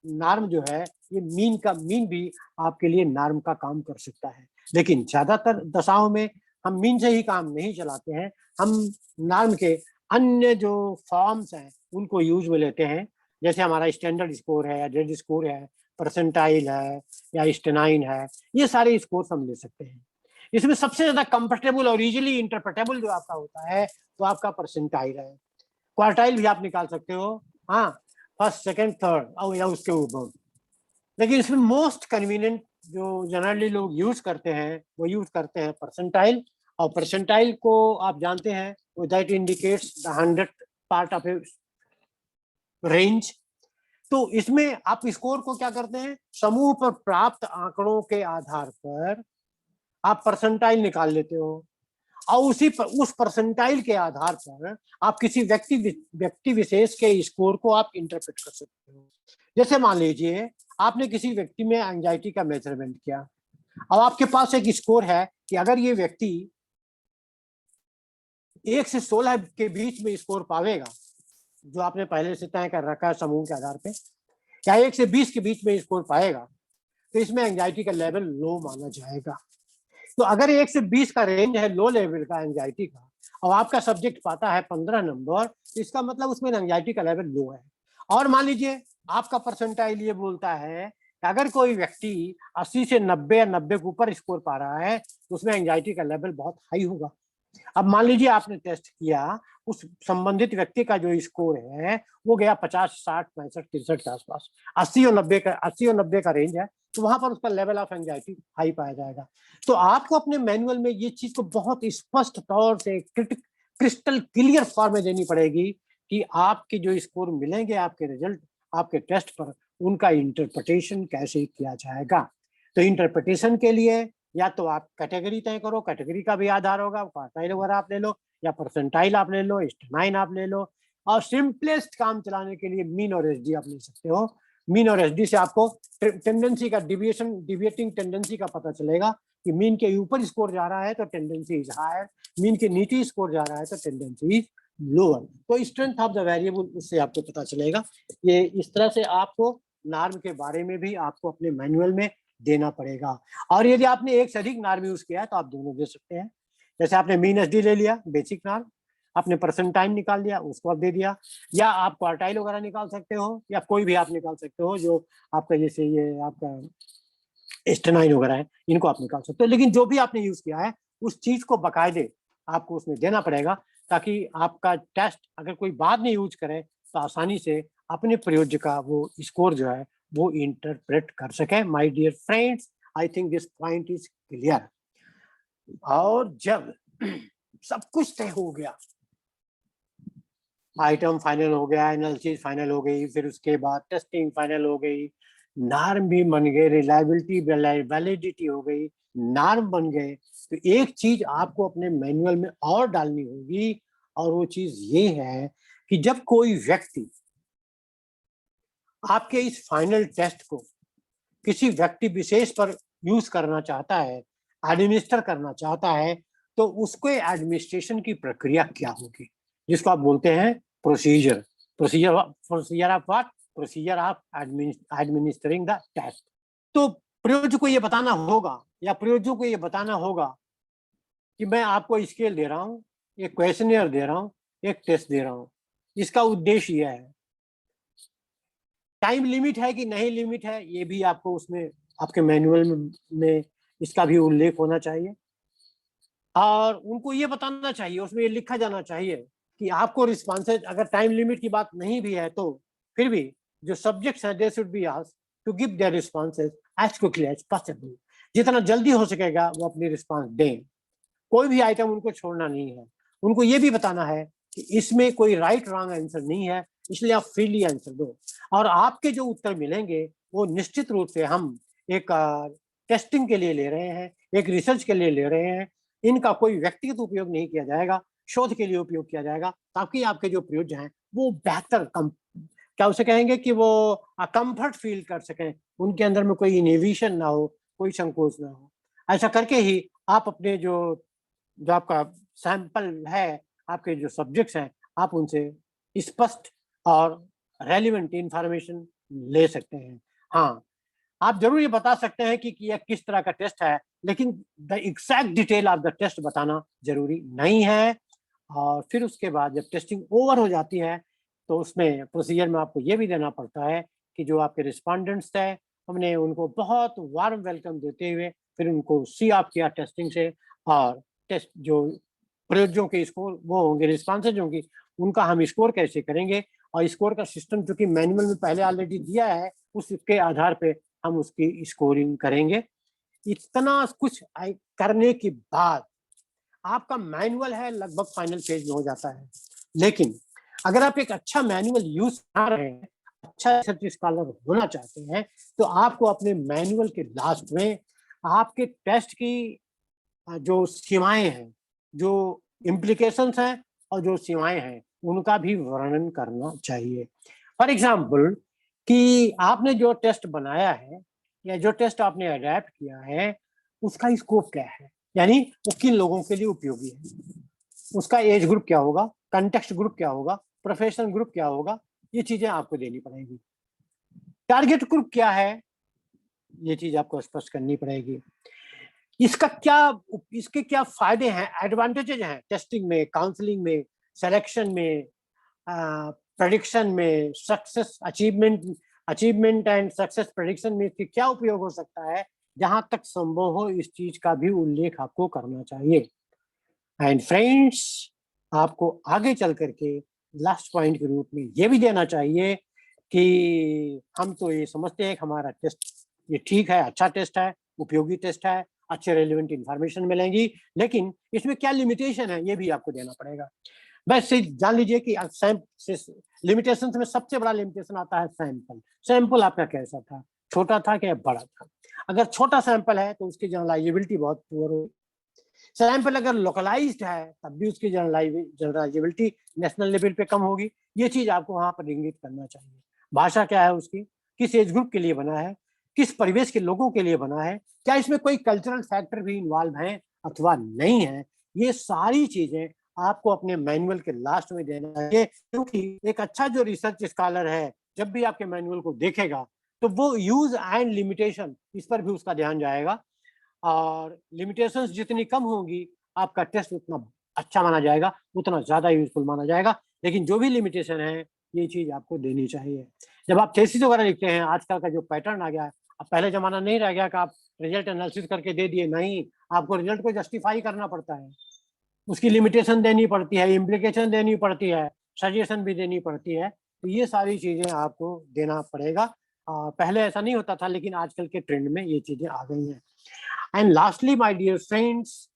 नॉर्म जो है, ये मीन भी आपके लिए नॉर्म का काम कर सकता है, लेकिन ज्यादातर दशाओं में हम मीन से ही काम नहीं चलाते हैं, हम नॉर्म के अन्य जो फॉर्म्स हैं उनको यूज में लेते हैं। जैसे हमारा स्टैंडर्ड स्कोर है, जेड स्कोर है, परसेंटाइल है या स्टेनाइन है, ये सारे स्कोर हम ले सकते हैं। इसमें सबसे ज्यादा कंफर्टेबल और इजीली इंटरप्रेटेबल जो आपका होता है वो आपका परसेंटाइल है। क्वार्टाइल भी आप निकाल सकते हो, हाँ, फर्स्ट सेकंड थर्ड और या उसके ऊपर, लेकिन इसमें मोस्ट कन्वीनियंट जो जनरली लोग यूज करते हैं वो यूज करते हैं परसेंटाइल। और परसेंटाइल को आप जानते हैं that indicates the 100th part of A range. तो इसमें आप स्कोर को क्या करते हैं, समूह पर प्राप्त आंकड़ों के आधार पर आप परसेंटाइल निकाल लेते हो और उस परसेंटाइल के आधार पर आप किसी व्यक्ति विशेष के स्कोर को आप इंटरप्रेट कर सकते हो। जैसे मान लीजिए आपने किसी व्यक्ति में एंजाइटी का मेजरमेंट किया, अब आपके पास एक स्कोर है कि अगर ये व्यक्ति 1 से 16 के बीच में स्कोर पावेगा, जो आपने पहले से तय कर रखा है समूह के आधार पे, या 1 से 20 के बीच में स्कोर पाएगा तो इसमें एंजाइटी का लेवल लो माना जाएगा। तो अगर 1 से 20 का रेंज है लो लेवल का एंजाइटी का और आपका सब्जेक्ट पाता है 15 नंबर, तो इसका मतलब उसमें एंजाइटी का लेवल लो है। और मान लीजिए आपका परसेंटाइल ये बोलता है कि अगर कोई व्यक्ति 80 से 90 या 90 के ऊपर स्कोर पा रहा है तो उसमें एंजाइटी का लेवल बहुत हाई होगा। अब मान लीजिए आपने टेस्ट किया, उस संबंधित व्यक्ति का जो स्कोर है वो गया 50, 60, 65, 63 के आसपास, 80 और 90 का रेंज है, तो वहां पर उसका लेवल ऑफ एंजाइटी हाई पाया जाएगा। तो आपको अपने मैनुअल में ये चीज को बहुत स्पष्ट तौर से क्रिस्टल क्लियर फॉर्म में देनी पड़ेगी कि आपके जो स्कोर मिलेंगे, आपके रिजल्ट, आपके टेस्ट पर, उनका इंटरप्रिटेशन कैसे किया जाएगा। तो इंटरप्रिटेशन के लिए या तो आप कैटेगरी तय करो, कैटेगरी का भी आधार होगा, क्वार्टाइल वगैरह आप ले लो, या परसेंटाइल आप ले लो, स्टेनाइन आप ले लो, और सिंपलेस्ट काम चलाने के लिए मीन और एसडी आप ले सकते हो। मीन और एसडी से आपको टेंडेंसी का डिविएटिंग टेंडेंसी का पता चलेगा कि मीन के ऊपर स्कोर जा रहा है तो टेंडेंसी इज हायर, मीन के नीचे स्कोर जा रहा है तो टेंडेंसी इज लोअर। तो स्ट्रेंथ ऑफ द वेरिएबल उससे आपको पता चलेगा। ये इस तरह से आपको नॉर्म के बारे में भी आपको अपने मैनुअल में देना पड़ेगा। और यदि आपने एक से अधिक नॉर्म यूज किया है तो आप दोनों दे सकते हैं। जैसे आपने मीन एसडी ले लिया, बेसिक नॉर्म, आपने परसेंट टाइम निकाल लिया, उसको आप दे दिया, या आप क्वार्टाइल वगैरह निकाल सकते हो, या कोई भी आप निकाल सकते हो जो आपका, जैसे ये आपका एस्टेनाइन वगैरह है, इनको आप निकाल सकते हो। लेकिन जो भी आपने यूज किया है उस चीज को बकायदे आपको उसमें देना पड़ेगा, ताकि आपका टेस्ट अगर कोई बाद में यूज करे तो आसानी से अपने प्रयोज्य का वो स्कोर जो है वो इंटरप्रेट कर सके। My dear friends, I think this point is clear. और जब सब कुछ तय हो गया, आइटम फाइनल हो गया, एनालिसिस फाइनल हो गई, फिर उसके बाद टेस्टिंग फाइनल हो गई, नॉर्म भी बन गए, रिलायबिलिटी वैलिडिटी हो गई, नॉर्म बन गए, तो एक चीज आपको अपने मैनुअल में और डालनी होगी, और वो चीज ये है कि जब कोई व्यक्ति आपके इस फाइनल टेस्ट को किसी व्यक्ति विशेष पर यूज करना चाहता है, एडमिनिस्टर करना चाहता है, तो उसको एडमिनिस्ट्रेशन की प्रक्रिया क्या होगी, जिसको आप बोलते हैं procedure. Procedure of what? Procedure of administering the test. तो प्रयोज्य को ये बताना होगा, या प्रयोज्यों को ये बताना होगा कि मैं आपको स्केल दे रहा हूँ, एक क्वेश्चनियर दे रहा हूँ, एक टेस्ट दे रहा हूँ, इसका उद्देश्य यह है। टाइम लिमिट है कि नहीं लिमिट है, ये भी आपको उसमें आपके मैनुअल में इसका भी उल्लेख होना चाहिए, और उनको ये बताना चाहिए, उसमें ये लिखा जाना चाहिए कि आपको रिस्पॉन्सेज, अगर टाइम लिमिट की बात नहीं भी है तो फिर भी जो सब्जेक्ट्स हैं they should be asked to give their responses as quickly as possible. जितना जल्दी हो सकेगा वो अपनी रिस्पॉन्स दें, कोई भी आइटम उनको छोड़ना नहीं है। उनको ये भी बताना है कि इसमें कोई राइट रॉन्ग आंसर नहीं है, इसलिए आप फ्रीली आंसर दो, और आपके जो उत्तर मिलेंगे वो निश्चित रूप से हम एक टेस्टिंग के लिए ले रहे हैं, एक रिसर्च के लिए ले रहे हैं, इनका कोई व्यक्तिगत उपयोग नहीं किया जाएगा, शोध के लिए उपयोग किया जाएगा, ताकि आपके जो प्रयोज्य हैं वो बेहतर क्या उसे कहेंगे कि वो कंफर्ट फील कर सकें, उनके अंदर में कोई इनहिबिशन ना हो, कोई संकोच ना हो। ऐसा करके ही आप अपने जो आपका सैंपल है, आपके जो सब्जेक्ट्स हैं, आप उनसे स्पष्ट और रेलिवेंट इंफॉर्मेशन ले सकते हैं। हाँ, आप जरूर ये बता सकते हैं कि यह किस तरह का टेस्ट है, लेकिन the exact detail of the test बताना जरूरी नहीं है। और फिर उसके बाद जब टेस्टिंग ओवर हो जाती है तो उसमें प्रोसीजर में आपको ये भी देना पड़ता है कि जो आपके रिस्पॉन्डेंट्स थे, हमने उनको बहुत वार्म वेलकम देते हुए फिर उनको सी ऑफ किया टेस्टिंग से, और टेस्ट जो प्रयोज्यों के स्कोर वो होंगे, रिस्पॉन्सेज होंगी, उनका हम स्कोर कैसे करेंगे, और स्कोर का सिस्टम जो कि मैनुअल में पहले ऑलरेडी दिया है उसके आधार पे हम उसकी स्कोरिंग करेंगे। इतना कुछ करने के बाद आपका मैनुअल है लगभग फाइनल पेज में हो जाता है। लेकिन अगर आप एक अच्छा मैनुअल यूज कर रहे हैं, अच्छा रिसर्च स्कॉलर होना चाहते हैं, तो आपको अपने मैनुअल के लास्ट में आपके टेस्ट की जो सीमाएं हैं, जो इम्प्लीकेशंस हैं और जो सीमाएं हैं, उनका भी वर्णन करना चाहिए। फॉर एग्जाम्पल कि आपने जो टेस्ट बनाया है या जो टेस्ट आपने अडेप्ट किया है उसका स्कोप क्या है, यानी वो किन लोगों के लिए उपयोगी है, उसका एज ग्रुप क्या होगा, कंटेक्स्ट ग्रुप क्या होगा, प्रोफेशनल ग्रुप क्या होगा, ये चीजें आपको देनी पड़ेगी। टारगेट ग्रुप क्या है, ये चीज आपको स्पष्ट करनी पड़ेगी। इसके क्या फायदे हैं, एडवांटेजेस हैं टेस्टिंग में, काउंसलिंग में, सिलेक्शन में, प्रेडिक्शन में, success achievement and success prediction में इसके क्या उपयोग हो सकता है, जहां तक संभव हो इस चीज का भी उल्लेख आपको करना चाहिए। एंड फ्रेंड्स, आपको आगे चल करके लास्ट पॉइंट के रूप में ये भी देना चाहिए कि हम तो ये समझते हैं कि हमारा टेस्ट ये ठीक है, अच्छा टेस्ट है, उपयोगी टेस्ट है, अच्छे रेलिवेंट इंफॉर्मेशन मिलेंगी, लेकिन इसमें क्या लिमिटेशन है ये भी आपको देना पड़ेगा। बस जान लीजिए कि लिमिटेशन में सबसे बड़ा लिमिटेशन आता है सैंपल। सैंपल आपका कैसा था, छोटा था क्या बड़ा था? अगर छोटा सैंपल है तो उसकी जनरलाइजेबिलिटी बहुत पुअर होगी। सैंपल अगर लोकलाइज्ड है तब भी उसकी जनरलाइजेबिलिटी नेशनल लेवल पे कम होगी। ये चीज आपको वहां पर इंगित करना चाहिए। भाषा क्या है उसकी, किस एज ग्रुप के लिए बना है, किस परिवेश के लोगों के लिए बना है, क्या इसमें कोई कल्चरल फैक्टर भी इन्वॉल्व है अथवा नहीं है, ये सारी चीजें आपको अपने मैनुअल के लास्ट में देना चाहिए। क्योंकि एक अच्छा जो रिसर्च स्कॉलर है जब भी आपके मैनुअल को देखेगा तो वो यूज एंड लिमिटेशन इस पर भी उसका ध्यान जाएगा, और लिमिटेशंस जितनी कम होंगी आपका टेस्ट उतना अच्छा माना जाएगा, उतना ज्यादा यूजफुल माना जाएगा। लेकिन जो भी लिमिटेशन है, ये चीज आपको देनी चाहिए। जब आप थेसिस वगैरह लिखते हैं, आजकल का जो पैटर्न आ गया है, अब पहले जमाना नहीं रह गया कि आप रिजल्ट एनालिसिस करके दे दिए, नहीं, आपको रिजल्ट को जस्टिफाई करना पड़ता है, उसकी लिमिटेशन देनी पड़ती है, इम्प्लीकेशन देनी पड़ती है, सजेशन भी देनी पड़ती है। तो ये सारी चीजें आपको देना पड़ेगा। पहले ऐसा नहीं होता था, लेकिन आजकल के ट्रेंड में ये चीजें आ गई हैं। And lastly my dear friends,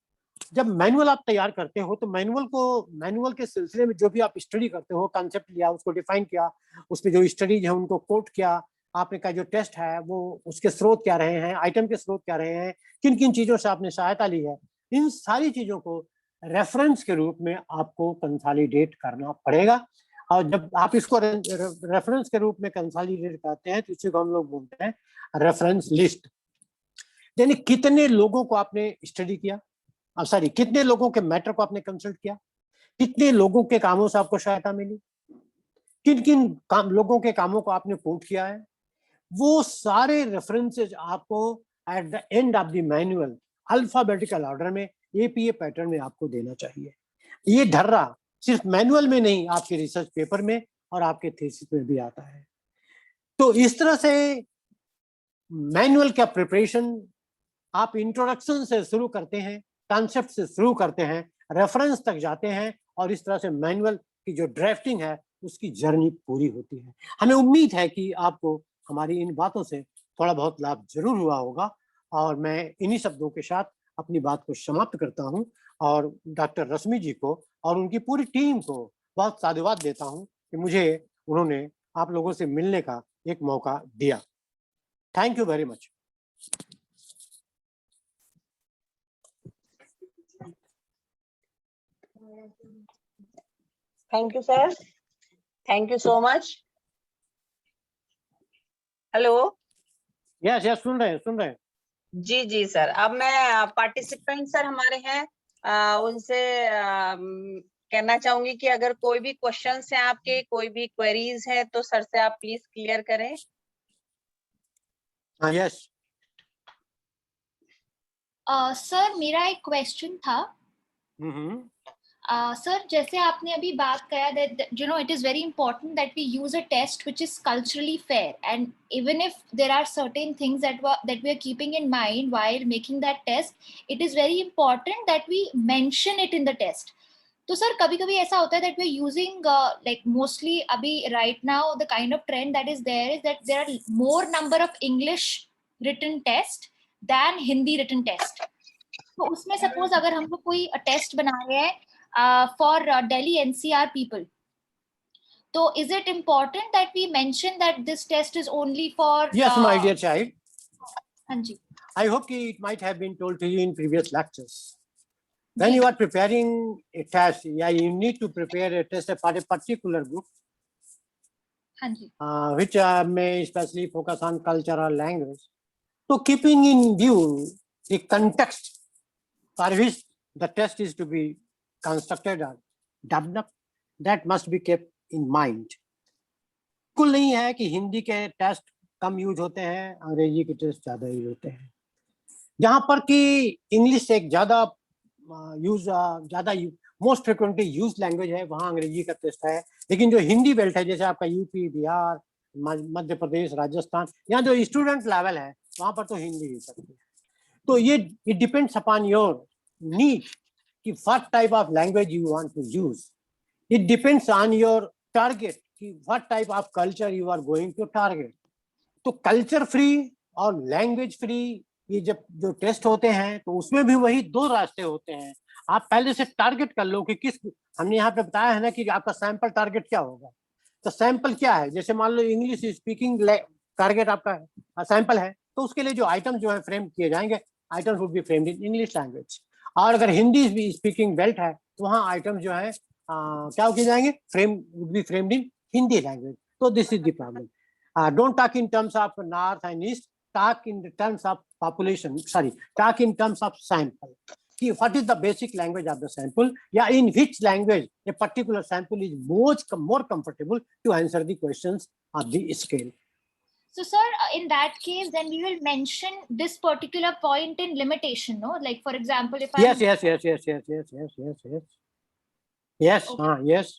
जब मैनुअल आप तैयार करते हो, तो मैनुअल के सिलसिले में जो भी आप स्टडी करते हो, कॉन्सेप्ट लिया, उसको डिफाइन किया, उसके जो स्टडीज है उनको कोट किया, आपने का जो टेस्ट है वो उसके स्रोत क्या रहे हैं, आइटम के स्रोत क्या रहे हैं, किन किन चीजों से आपने सहायता ली है, इन सारी चीजों को रेफरेंस के रूप में आपको कंसोलिडेट करना पड़ेगा। और जब आप इसको रेफरेंस के रूप में कंसोलिडेट करते हैं, तो इसी को हम लोग बोलते हैं रेफरेंस लिस्ट। यानी कितने लोगों को आपने स्टडी किया, सॉरी, कितने लोगों के मैटर को आपने कंसल्ट किया, कितने लोगों के कामों से आपको सहायता मिली, किन किन लोगों के कामों को आपने कोट किया है, वो सारे रेफरेंसेस आपको at the end of the manual alphabetical order में एपीए पैटर्न में आपको देना चाहिए। ये ढर्रा सिर्फ मैनुअल में नहीं, आपके रिसर्च पेपर में और आपके थीसिस में भी आता है। तो इस तरह से मैनुअल का प्रिपरेशन आप इंट्रोडक्शन से शुरू करते हैं, कॉन्सेप्ट से शुरू करते हैं, रेफरेंस तक जाते हैं, और इस तरह से मैनुअल की जो ड्राफ्टिंग है उसकी जर्नी पूरी होती है। हमें उम्मीद है कि आपको हमारी इन बातों से थोड़ा बहुत लाभ जरूर हुआ होगा, और मैं इन्हीं शब्दों के साथ अपनी बात को समाप्त करता हूं, और डॉक्टर रश्मि जी को और उनकी पूरी टीम को बहुत साधुवाद देता हूं कि मुझे उन्होंने आप लोगों से मिलने का एक मौका दिया। Thank you very much. Thank you, sir. Thank you so much. Hello. Yes yes, सुन रहे हैं। जी जी सर, अब मैं पार्टिसिपेंट सर हमारे हैं, उनसे कहना चाहूंगी कि अगर कोई भी क्वेश्चंस हैं आपके, कोई भी क्वेरीज है, तो सर से आप प्लीज क्लियर करें। यस सर, मेरा एक क्वेश्चन था। सर, जैसे आपने अभी बात करा that you know it is very important that we use a test which is culturally fair, and even if there are certain things that we are keeping in mind while making that test, it is very important that we mention it in the test. तो सर, कभी कभी ऐसा होता है that we are using like mostly अभी right now the kind of trend that is that there are more number of English written test than Hindi written test. तो उसमें suppose अगर हम लोग कोई टेस्ट बना रहे हैं for Delhi NCR people, so is it important that we mention that this test is only for yes my dear child, Hanji, I hope it might have been told to you in previous lectures. When you are preparing a test, yeah, you need to prepare a test for a particular group, Hanji, which may especially focus on culture or language. So keeping in view the context for which the test is to be constructed or developed, that must be kept in mind. कुल नहीं है कि हिंदी के टेस्ट कम यूज होते हैं, अंग्रेजी के टेस्ट ज्यादा यूज होते हैं। जहां पर कि इंग्लिश एक ज्यादा मोस्ट फ्रिक्वेंटली यूज लैंग्वेज है, वहां अंग्रेजी का टेस्ट है। लेकिन जो हिंदी बेल्ट है, जैसे आपका यूपी, बिहार, मध्य प्रदेश, राजस्थान, यहाँ जो स्टूडेंट लेवल है, वहां पर तो हिंदी यूज करती है। तो ये it depends upon your need कि what type of language you want to use. It depends on your target कि what type of culture you are going to target. तो कल्चर फ्री और लैंग्वेज फ्री ये जब जो टेस्ट होते हैं, तो उसमें भी वही दो रास्ते होते हैं। आप पहले से टारगेट कर लो कि किस, हमने यहाँ पे बताया है ना कि आपका सैंपल टारगेट क्या होगा। तो सैंपल क्या है, जैसे मान लो इंग्लिश स्पीकिंग टारगेट आपका सैंपल है, तो उसके लिए जो आइटम जो है फ्रेम किए जाएंगे, items would be framed in English language. और अगर हिंदी स्पीकिंग बेल्ट है, तो वहाँ आइटम जो है क्या किए जाएंगे, would be framed in Hindi language. तो this is the problem. Don't talk in terms of north and east, talk in the terms of population, talk in terms of sample. See, what is the basic language of the sample? Yeah, in which language a particular sample is more comfortable to answer the questions of the scale. So, sir, in that case, then we will mention this particular point in limitation, no? Like, for example, if Yes, I'm yes, yes, yes, yes, yes, yes, yes, yes. Yes, Okay. yes.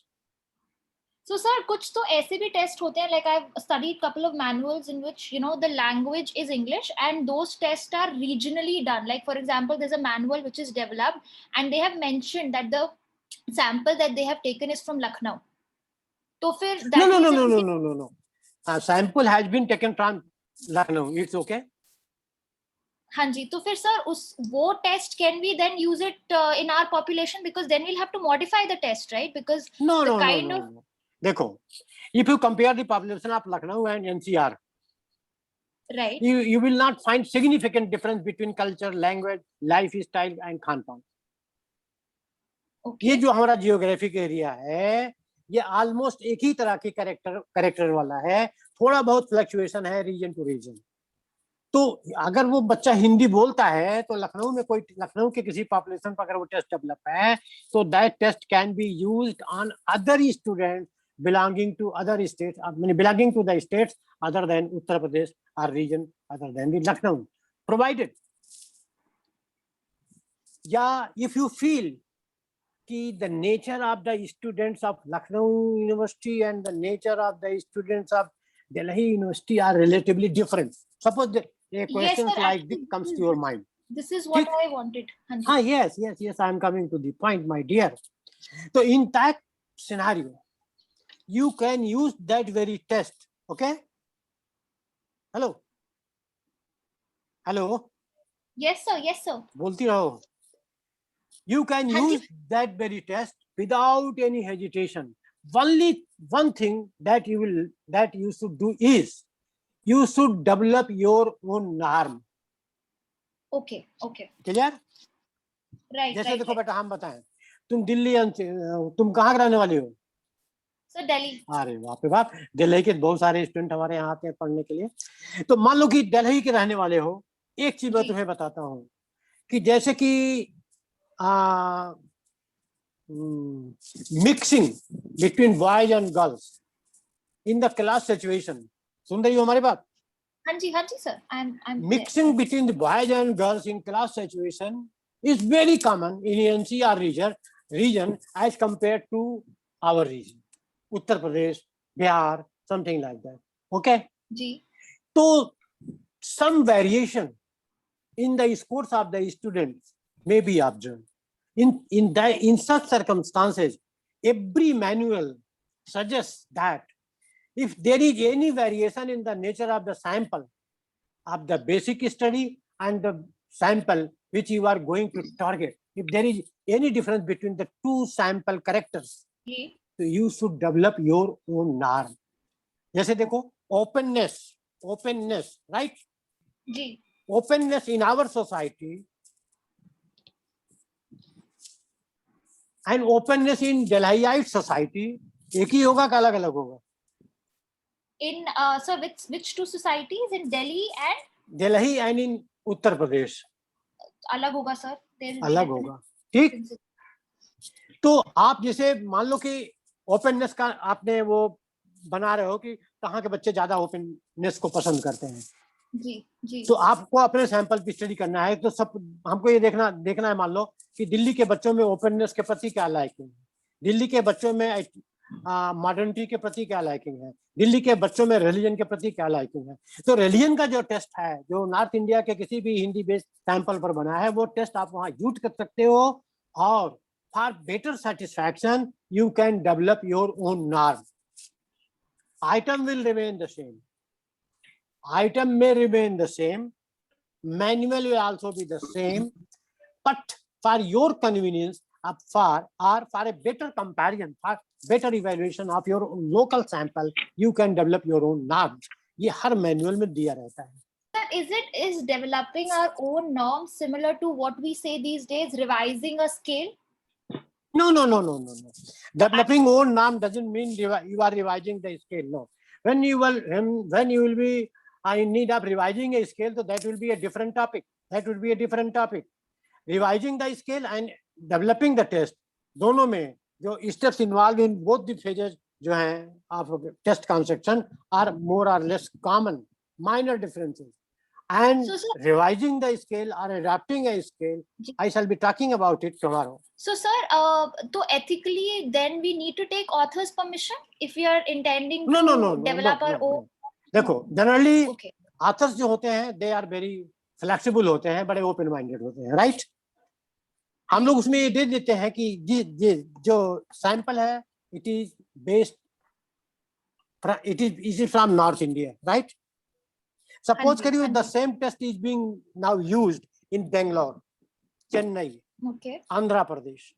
So, sir, कुछ तो ऐसे भी टेस्ट होते हैं, like I've studied couple of manuals in which, you know, the language is English and those tests are regionally done. Like, for example, there's a manual which is developed and they have mentioned that the sample that they have taken is from Lucknow. तो फिर No, that no, no, means no, that no, no, no, no. Sample has been taken from Lucknow. It's okay. हाँ जी, तो फिर सर उस वो test can we then use it in our population, because then we'll have to modify the test, right? Because No, the no, no, kind no, of no. देखो, if you compare the population of Lucknow and NCR, right, you will not find significant difference between culture, language, lifestyle and खान-पान. ये okay, जो हमारा जियोग्राफिक एरिया है, ये ऑलमोस्ट एक ही तरह की करेक्टर वाला है. थोड़ा बहुत फ्लक्चुएशन है रीजन टू रीजन. तो अगर वो बच्चा हिंदी बोलता है तो लखनऊ के किसी पॉपुलेशन पर अगर वो टेस्ट डेवलप है तो that test can be used on other student belonging to other states, belonging to the states other than Uttar Pradesh or region other than the Lucknow, provided, if you feel कि the nature of the students of Lucknow University and the nature of the students of Delhi University are relatively different. Suppose a question sir, like actually, this comes to your mind. this is what ठीक? I wanted. हाँ जी. Yes, I am coming to the point, my dear. So in that scenario, you can use that very test. Okay? Hello? Yes, sir. बोलती रहो. You can हाँ जी. use that very test without any hesitation. Only one thing that you should do is you should develop your own norm. Okay. Clear? Right. जैसे right, देखो right. बेटा हम बताएं, तुम कहाँ के रहने वाली हो? So Delhi. अरे बाप रे बाप, दिल्ली के बहुत सारे स्टूडेंट हमारे यहाँ आते हैं पढ़ने के लिए. तो मान लो कि दिल्ली के रहने वाले हो, एक चीज मैं जी. तुम्हें बताता हूँ कि जैसे कि mixing between boys and girls in the class situation. सुन रही हो हमारी बात? हाँ जी, sir. I'm Mixing between the boys and girls in class situation is very common in NCR region as compared to our region, Uttar Pradesh, Bihar, something like that. Okay? Ji. So some variation in the scores of the students may be observed. In such circumstances, every manual suggests that if there is any variation in the nature of the sample of the basic study and the sample which you are going to target, if there is any difference between the two sample characters, ji. so you should develop your own norm. जैसे देखो, openness, right? Ji. Openness in our society and openness in Delhiite society एक ही होगा, अलग अलग होगा? In so which two societies in Delhi and Delhi and in Uttar Pradesh अलग होगा sir. There will be अलग definite होगा. ठीक. differences. तो आप जैसे मान लो कि ओपननेस का आपने वो बना रहे हो कि कहाँ के बच्चे ज्यादा ओपननेस को पसंद करते हैं. जी. तो आपको अपने सैंपल की स्टडी करना है. तो सब हमको ये देखना है, मान लो कि दिल्ली के बच्चों में ओपननेस के प्रति क्या लाइकिंग है, दिल्ली के बच्चों में मॉडर्निटी के प्रति क्या लाइकिंग है, दिल्ली के बच्चों में रिलीजन के प्रति क्या लाइकिंग है. तो रिलीजन का जो टेस्ट है, जो नॉर्थ इंडिया के किसी भी हिंदी बेस्ड सैंपल पर बना है, वो टेस्ट आप वहां यूज कर सकते हो. और for better satisfaction you can develop your own norm. Item will remain the same, item may remain the same, manual will also be the same, but for your convenience, for a better comparison, for better evaluation of your local sample, you can develop your own norms. ये हर मैनुअल में दिया रहता है. Sir, is developing our own norms similar to what we say these days, revising a scale? No. Developing own norm doesn't mean you are revising the scale. No. When you will be in need of revising a scale, so that will be a different topic. Revising the scale and developing the test, दोनों में जो steps involved in both the phases जो हैं of test construction are more or less common. minor differences. And So, sir- revising the scale or adapting a scale, Ji. I shall be talking about it tomorrow. So, sir, so ethically, then we need to take author's permission if we are intending No, to no, no, no, develop no, our no, own. no. देखो, generally Okay. authors जो होते हैं, they are very flexible होते हैं, बड़े open minded होते हैं, right? हम लोग उसमें ये दे देते हैं कि ये जो sample है, it is based, it is from North India, right? Suppose हाँ जी, करिए हाँ the ji. same test is being now used in Bangalore, Chennai, Okay. Andhra Pradesh.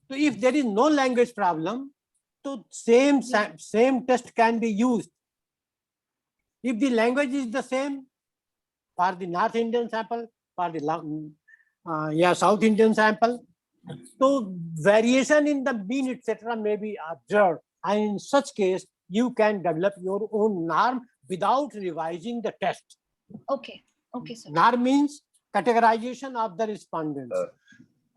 So if there is no language problem, so same test can be used. If the language is the same for the North Indian sample, for the South Indian sample, so variation in the mean etc. may be observed, and in such case you can develop your own norm without revising the test. Okay. Okay, sir. NAR means categorization of the respondents,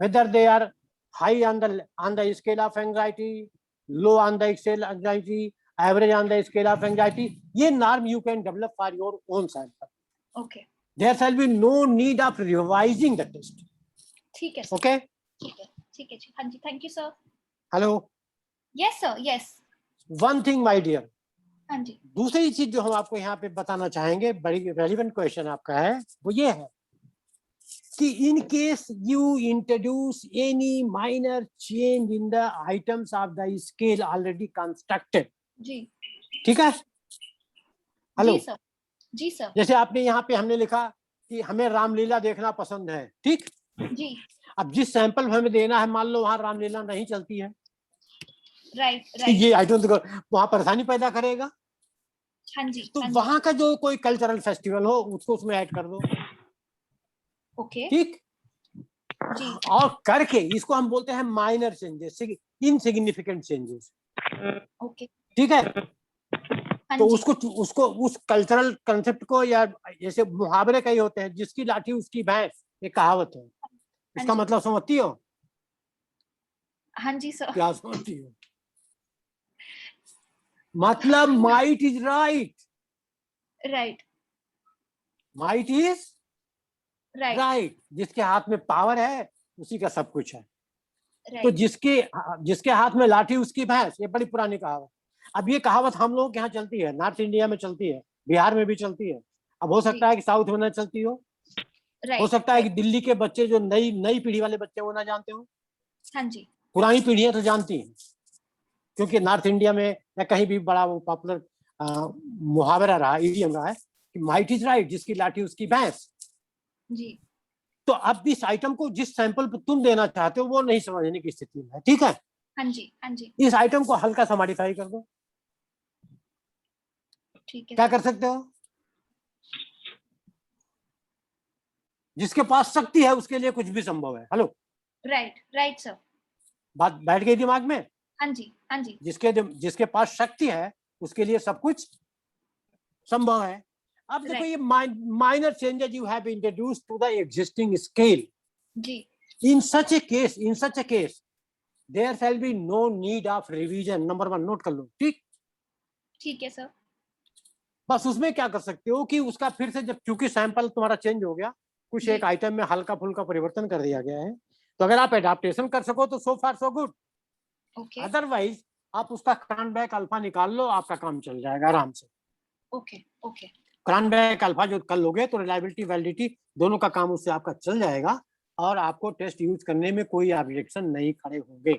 whether they are high on the scale of anxiety, low on the scale of anxiety, average on the scale of anxiety. ये norm you can develop for your own sample. Okay. There shall be no need of revising the test. ठीक है, sir. Okay? ठीक है जी. हाँ जी. Thank you, sir. Hello. Yes, sir. Yes. One thing, my dear. हाँ जी. दूसरी चीज जो हम आपको यहाँ पे बताना चाहेंगे, बड़ी रेलिवेंट क्वेश्चन आपका है, वो ये है कि in case you introduce any minor change in the items of the scale already constructed, जी. ठीक है? हेलो. जी, sir. जी, sir. जैसे आपने यहाँ पे हमने लिखा कि हमें रामलीला देखना पसंद है, ठीक? जी. अब जिस सैंपल हमें देना है, मान लो वहां रामलीला नहीं चलती है, Right. तो Right. ये आई डोंट वहां परेशानी पैदा करेगा. हाँ जी. तो हाँ जी. वहां का जो कोई कल्चरल फेस्टिवल हो उसको उसमें ऐड कर दो, Okay. ठीक? जी. और करके इसको हम बोलते हैं minor changes, insignificant changes, Okay. ठीक है? हाँ तो जी. उसको उस कल्चरल कंसेप्ट को, या जैसे मुहावरे कई होते हैं, जिसकी लाठी उसकी भैंस, एक कहावत है, इसका जी. मतलब समझती हो? हाँ जी, sir. क्या समझती हो? मतलब might is right, Right. Might is Right. Right. जिसके हाथ में पावर है उसी का सब कुछ है. Right. तो जिसके हाथ में लाठी उसकी भैंस, ये बड़ी पुरानी कहावत. अब ये कहावत हम लोग के यहाँ चलती है, नॉर्थ इंडिया में चलती है, बिहार में भी चलती है. अब हो सकता है कि साउथ में ना चलती हो, Right. हो सकता है कि दिल्ली के बच्चे जो नई पीढ़ी वाले बच्चे वो ना जानते हो. हाँ जी. पुरानी पीढ़ियां तो जानती हैं, क्योंकि नॉर्थ इंडिया में या कहीं भी बड़ा वो पॉपुलर मुहावरा रहा, इडियम रहा है कि माइट इज राइट, जिसकी लाठी उसकी भैंस. जी. तो अब इस आइटम को जिस सैंपल पर तुम देना चाहते हो वो नहीं समझने की स्थिति में है, ठीक है? हाँ जी. हाँ जी. इस आइटम को हल्का सा मॉडिफाई कर दो. ठीक है. क्या कर सकते हो? जिसके पास शक्ति है उसके लिए कुछ भी संभव है. हेलो. Right. Right, sir. बात बैठ गई दिमाग में? हाँ जी. हाँ जी. जिसके पास शक्ति है उसके लिए सब कुछ संभव है. अब देखो, ये minor changes you have introduced to the existing scale. जी. In such a case, there shall be no need of revision. Number 1 note कर लो, ठीक? ठीक है, सर. बस उसमें क्या कर सकते हो कि उसका फिर से, जब चूंकि सैंपल तुम्हारा चेंज हो गया, कुछ जी. एक आइटम में हल्का फुल्का परिवर्तन कर दिया गया है, तो अगर आप एडाप्टेशन कर सको तो सो फार सो गुड. ओके. अदरवाइज आप उसका क्रॉनबैक अल्फा निकाल लो, आपका काम चल जाएगा आराम से. ओके. ओके. क्रॉनबैक अल्फा जो कर लोगे तो रिलायबिलिटी वैलिडिटी दोनों का काम उससे आपका चल जाएगा, और आपको टेस्ट यूज करने में कोई ऑब्जेक्शन नहीं खड़े होंगे,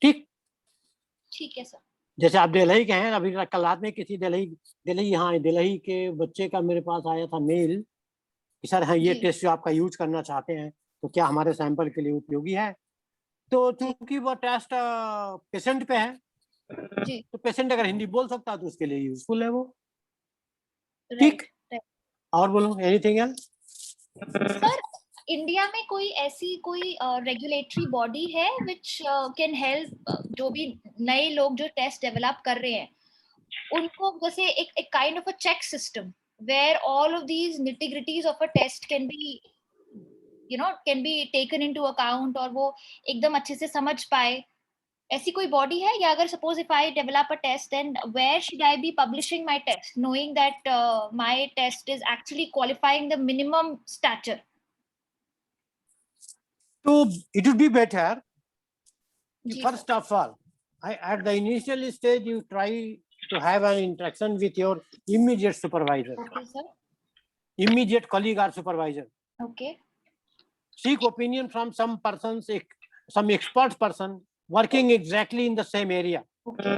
ठीक? ठीक है, सर. जैसे आप दिल्ली के हैं, अभी कल रात में किसी दिल्ली के बच्चे का मेरे पास आया था मेल कि सर हाँ, ये जी. टेस्ट जो आपका यूज करना चाहते हैं तो क्या हमारे सैंपल के लिए उपयोगी है? तो चूंकि वो टेस्ट पेशेंट पे है, जी. तो पेशेंट अगर हिंदी बोल सकता है तो उसके लिए यूजफुल है वो, Right. ठीक? right. और बोलो, एनीथिंग एल्स? सर, इंडिया में कोई ऐसी कोई रेगुलेटरी बॉडी है विच कैन हेल्प जो भी नए लोग जो टेस्ट डेवलप कर रहे हैं उनको, जैसे एक kind of a check system where all of these nitty-gritties of a test can be taken into account, और वो एकदम अच्छे से समझ पाए, ऐसी कोई बॉडी है, या अगर suppose if I develop a test, then where should I be publishing my test knowing that my test is actually qualifying the minimum stature? So it would be better, जी first of all, at the initial stage, you try to have an interaction with your immediate supervisor, okay sir, immediate colleague or supervisor. Okay Seek opinion from some persons, some expert person working exactly in the same area. Okay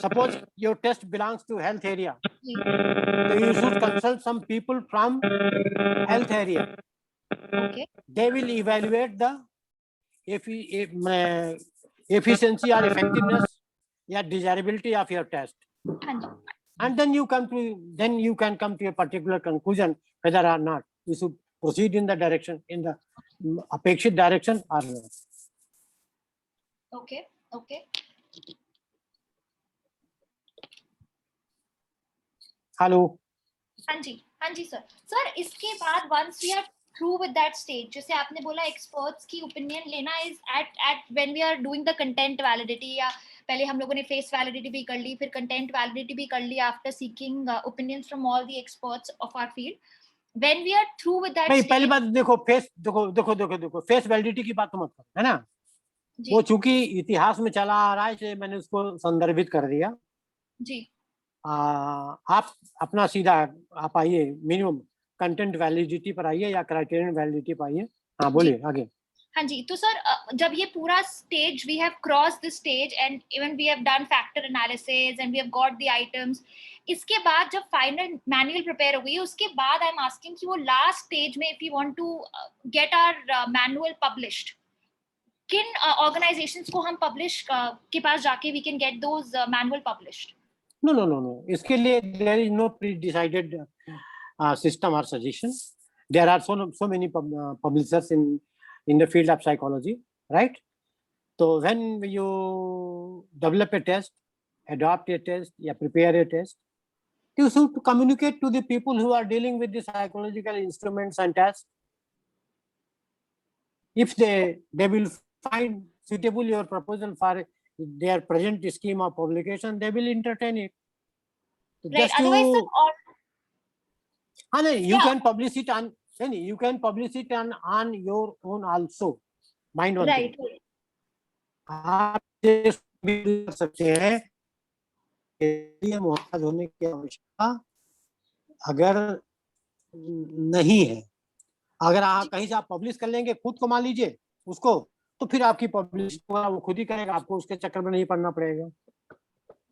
Suppose your test belongs to health area, जी so you should consult some people from health area. Okay They will evaluate the efficiency or effectiveness or desirability of your test, हाँ जी and then you can come to a particular conclusion whether or not you should proceed in the direction, in the apekshit direction or not. Okay okay Hello. हाँ जी सर। सर इसके बाद once we are through with that stage, जैसे आपने बोला एक्सपर्ट्स की ओपिनियन लेना is at when we are doing the content validity, या पहले हम लोगों ने फेस वैलिडिटी भी कर ली, फिर कंटेंट वैलिडिटी भी कर ली after seeking opinions from all the experts of our field. When we are through with that नहीं, स्टेज, पहली बात देखो, फेस वैलिडिटी की बात तो मत करो, है ना। जी वो चूंकि इतिहास में चला आ रहा है, इसलिए मैंने उसको संदर्भित कर दिया। जी आप अपना सीधा आप आइए, मिनिमम कंटेंट वैलिडिटी पर आइए या क्राइटेरियन वैलिडिटी पर आइए। हाँ बोलिए आगे। हाँ जी, तो सर जब ये पूरा stage we have cross the stage and even we have done factor analysis and we have got the items, इसके बाद जब फाइनल मैनुअल प्रिपेयर हो गई, उसके बाद आई एम आस्किंग कि वो लास्ट स्टेज में if you want to get our manual published, किन ऑर्गेनाइजेशंस को हम पब्लिश के पास जाके we can get those manual published? No. इसके लिए there is no pre-decided system or suggestion. There are so many publishers in the field of psychology, right? So when you develop a test, adopt a test, या prepare a test, you should communicate to the people who are dealing with the psychological instruments and tests. If they will find suitable your proposal for their present scheme of publication, they will entertain it. So Right, just otherwise to, sir, or you Yeah. can publish it on, you can publish it on your own also. Mind one right, thing. आप ये भी कर सकते हैं कि मोहताज होने की आवश्यकता अगर नहीं है, अगर आप कहीं से आप पब्लिश कर लेंगे खुद को, मान लीजिए उसको, तो फिर आपकी पब्लिश वो खुद ही करेगा, आपको उसके चक्कर में नहीं पड़ना पड़ेगा।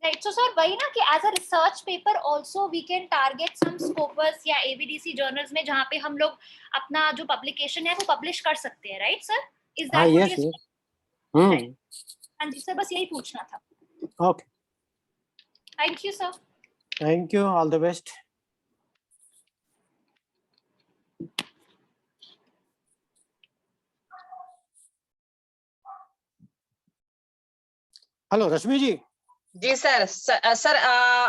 right, so sir वही ना कि as a research paper also we can target some scopus या ABDC journals में जहाँ पे हम लोग अपना जो publication है वो publish कर सकते हैं, right sir? Is हाँ, that what yes, you're yes. saying? हाँ जी सर, बस यही पूछना था। Okay, Thank you sir. thank you, all the best. Hello Rashmi ji. जी सर। सर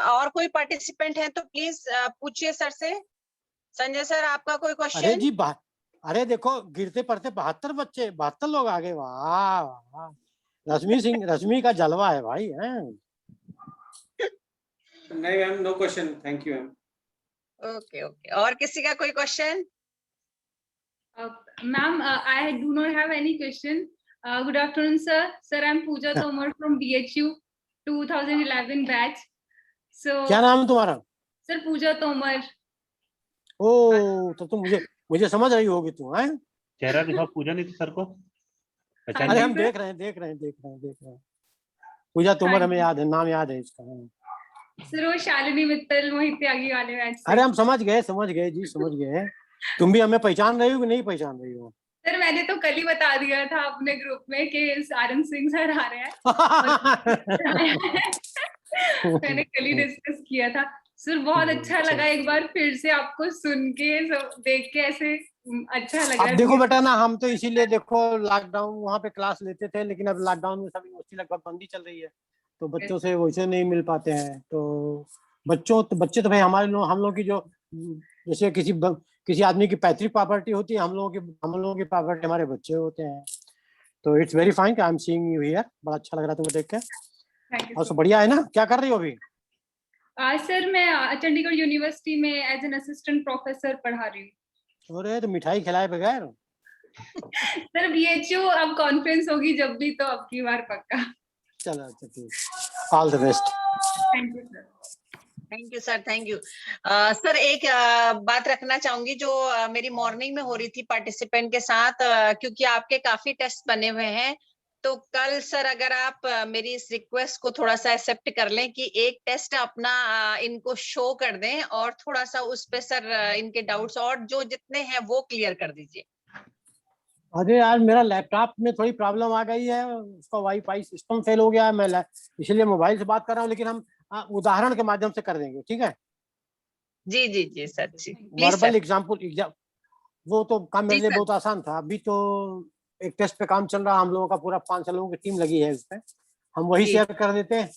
और कोई पार्टिसिपेंट है तो प्लीज पूछिए सर से। संजय सर, आपका कोई अरे क्वेश्चन? जी अरे देखो, गिरते पड़ते 72 लोग आगे, वाह वाह। रश्मि का जलवा है भाई, है। नहीं ma'am, no question, thank you ma'am. Okay okay, और किसी का कोई question? Ma'am, I do not have any question. Good afternoon, sir. Sir, I'm Pooja Tomar from BHU 2011 batch. So, क्या नाम है तुम्हारा? sir, Pooja Tomar. ओ, तो तुम मुझे समझ रही होगी तुम, हैं? चेहरा दिखाओ पूजा नहीं तो सर को पहचान अरे जी हम सर। देख रहे हैं। पूजा तोमर हाँ हमें जी। याद है, नाम याद है इसका। Sir, वो शालिनी मित्तल मोहित त्यागी वाले batch से। अरे हम समझ गए जी, समझ गए। तुम भी हमें पहचान रही हो कि नहीं पहचान रही हो? सर मैंने तो कल ही बता दिया था अपने ग्रुप में कि आरएन सिंह सर आ रहे हैं। मैंने कल ही डिस्कस किया था। सर बहुत अच्छा लगा एक बार फिर से आपको सुन के, देख के ऐसे अच्छा लगा। अब देखो बेटा ना, हम तो इसीलिए देखो लॉकडाउन वहाँ पे क्लास लेते थे, लेकिन अब लॉकडाउन में सब यूनिवर्सिटी लगभग बंदी चल रही है, तो बच्चों से वैसे नहीं मिल पाते हैं। तो बच्चे तो भाई हम लोग की जो, जैसे किसी आदमी की पैतृक प्रॉपर्टी होती है, हम लोगों की प्रॉपर्टी हमारे बच्चे होते हैं। तो इट्स वेरी फाइन कि I am seeing you here, बड़ा अच्छा लग रहा है तुम्हें देख के। थैंक यू और सब बढ़िया है ना? क्या कर रही हो अभी? सर मैं चंडीगढ़ यूनिवर्सिटी में एज एन असिस्टेंट प्रोफेसर पढ़ा रही हूँ। अरे तो मिठाई खिलाए बगैर। सर बीएचयू अब कॉन्फ्रेंस होगी जब भी, तो अब की बार पक्का। चलो अच्छा ठीक, all the best. Thank you sir. Thank you sir, thank you. Sir एक बात रखना चाहूंगी जो मेरी मॉर्निंग में हो रही थी पार्टिसिपेंट के साथ, क्योंकि आपके काफी टेस्ट बने हुए हैं, तो कल सर अगर आप मेरी इस रिक्वेस्ट को थोड़ा सा एक्सेप्ट कर लें कि एक टेस्ट अपना इनको शो कर दें और थोड़ा सा उस पे सर इनके डाउट्स और जो जितने हैं वो क्लियर कर दीजिए। अरे यार मेरा लैपटॉप में थोड़ी प्रॉब्लम आ गई है, उसका वाईफाई सिस्टम फेल हो गया है, इसलिए मोबाइल से बात कर रहा हूँ, लेकिन हम उदाहरण के माध्यम से कर देंगे, ठीक है? जी जी जी सर, जी प्लीज वर्बल सर। एग्जाम्पल, वो तो काम मेरे जी लिए सर। बहुत आसान था। अभी तो एक टेस्ट पे काम चल रहा है, हम लोगों का पूरा 5 लोगों की टीम लगी है इस पे, हम वही जी। शेयर कर देते हैं।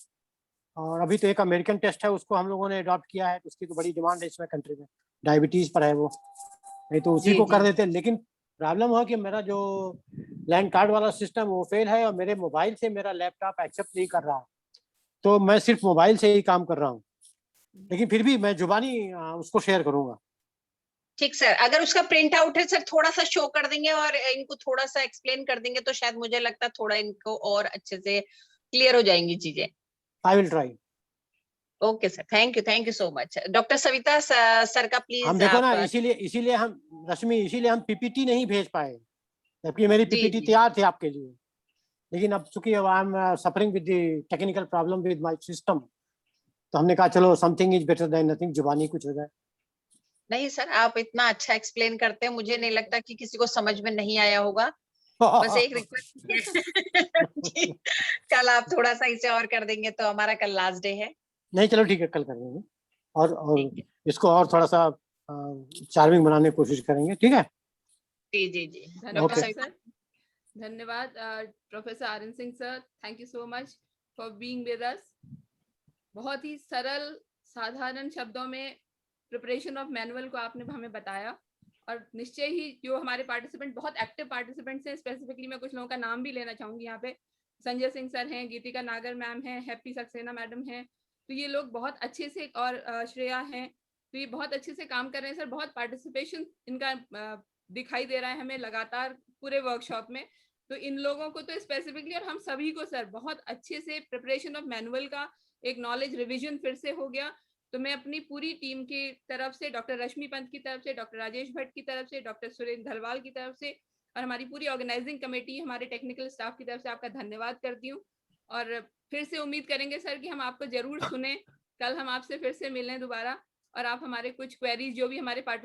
और अभी तो एक अमेरिकन टेस्ट है, उसको हम लोगों ने अडॉप्ट किया है, उसकी तो बड़ी डिमांड है इसमें कंट्री में, डायबिटीज पर है वो, नहीं तो उसी जी को कर जी देते हैं। लेकिन प्रॉब्लम हुआ कि मेरा जो लैंड कार्ड वाला सिस्टम वो फेल है, और मेरे मोबाइल से मेरा लैपटॉप एक्सेप्ट नहीं कर रहा है, तो मैं सिर्फ मोबाइल से ही काम कर रहा हूँ, लेकिन फिर भी मैं जुबानी उसको शेयर करूंगा। ठीक सर, अगर उसका प्रिंट आउट है सर थोड़ा सा शो कर देंगे और इनको थोड़ा सा एक्सप्लेन कर देंगे तो शायद मुझे लगता है थोड़ा इनको और अच्छे से क्लियर हो जाएंगी चीजें। I will try. Okay sir, thank you so much. Doctor Savita sir का हम प्लीज देखो आप। ना, इसीलिए हम रश्मि, इसीलिए हम पीपीटी नहीं भेज पाए, जबकि मेरी जी पीपीटी जी तैयार थी आपके लिए, लेकिन अब चूंकि I am suffering with the technical problem with my system, तो हमने कहा चलो something is better than nothing, जुबानी कुछ हो जाए। नहीं सर, आप इतना अच्छा एक्सप्लेन करते हैं, मुझे नहीं लगता कि किसी को समझ में नहीं आया होगा। बस एक रिक्वेस्ट कि कल आप थोड़ा सा इसे और कर देंगे तो हमारा कल लास्ट डे है। नहीं चलो ठीक है, कल कर देंगे, और ठीक है। इसको और थोड़ा सा चार्मिंग बनाने की कोशिश करेंगे, ठीक है? जी जी जी। Doctor Okay. धन्यवाद सर, धन्यवाद professor Aryan Singh sir, thank you so much for being with us. बहुत ही सरल साधारण शब्दों में प्रिपरेशन ऑफ मैनुअल को आपने हमें बताया, और निश्चय ही जो हमारे पार्टिसिपेंट बहुत एक्टिव पार्टिसिपेंट्स हैं, स्पेसिफिकली मैं कुछ लोगों का नाम भी लेना चाहूंगी यहाँ पे। संजय सिंह सर हैं, गीतिका नागर मैम हैं, हैप्पी सक्सेना मैडम हैं, तो ये लोग बहुत अच्छे से, और श्रेया हैं, तो ये बहुत अच्छे से काम कर रहे हैं सर। बहुत पार्टिसिपेशन इनका दिखाई दे रहा है हमें लगातार पूरे वर्कशॉप में। तो इन लोगों को तो स्पेसिफिकली और हम सभी को सर बहुत अच्छे से प्रिपरेशन ऑफ मैनुअल का एक नॉलेज रिवीजन फिर से हो गया। तो मैं अपनी पूरी टीम की तरफ से, डॉक्टर रश्मि पंत की तरफ से, डॉक्टर राजेश भट्ट की तरफ से, डॉक्टर सुरेंद्र धलवाल की तरफ से, और हमारी पूरी ऑर्गेनाइजिंग कमेटी, हमारे टेक्निकल स्टाफ की तरफ से आपका धन्यवाद करती हूँ। और फिर से उम्मीद करेंगे सर कि हम आपको जरूर सुने, कल हम आपसे फिर से मिलें दोबारा, और आप हमारे कुछ क्वेरीज जो भी हमारे पार्टिसिपेंट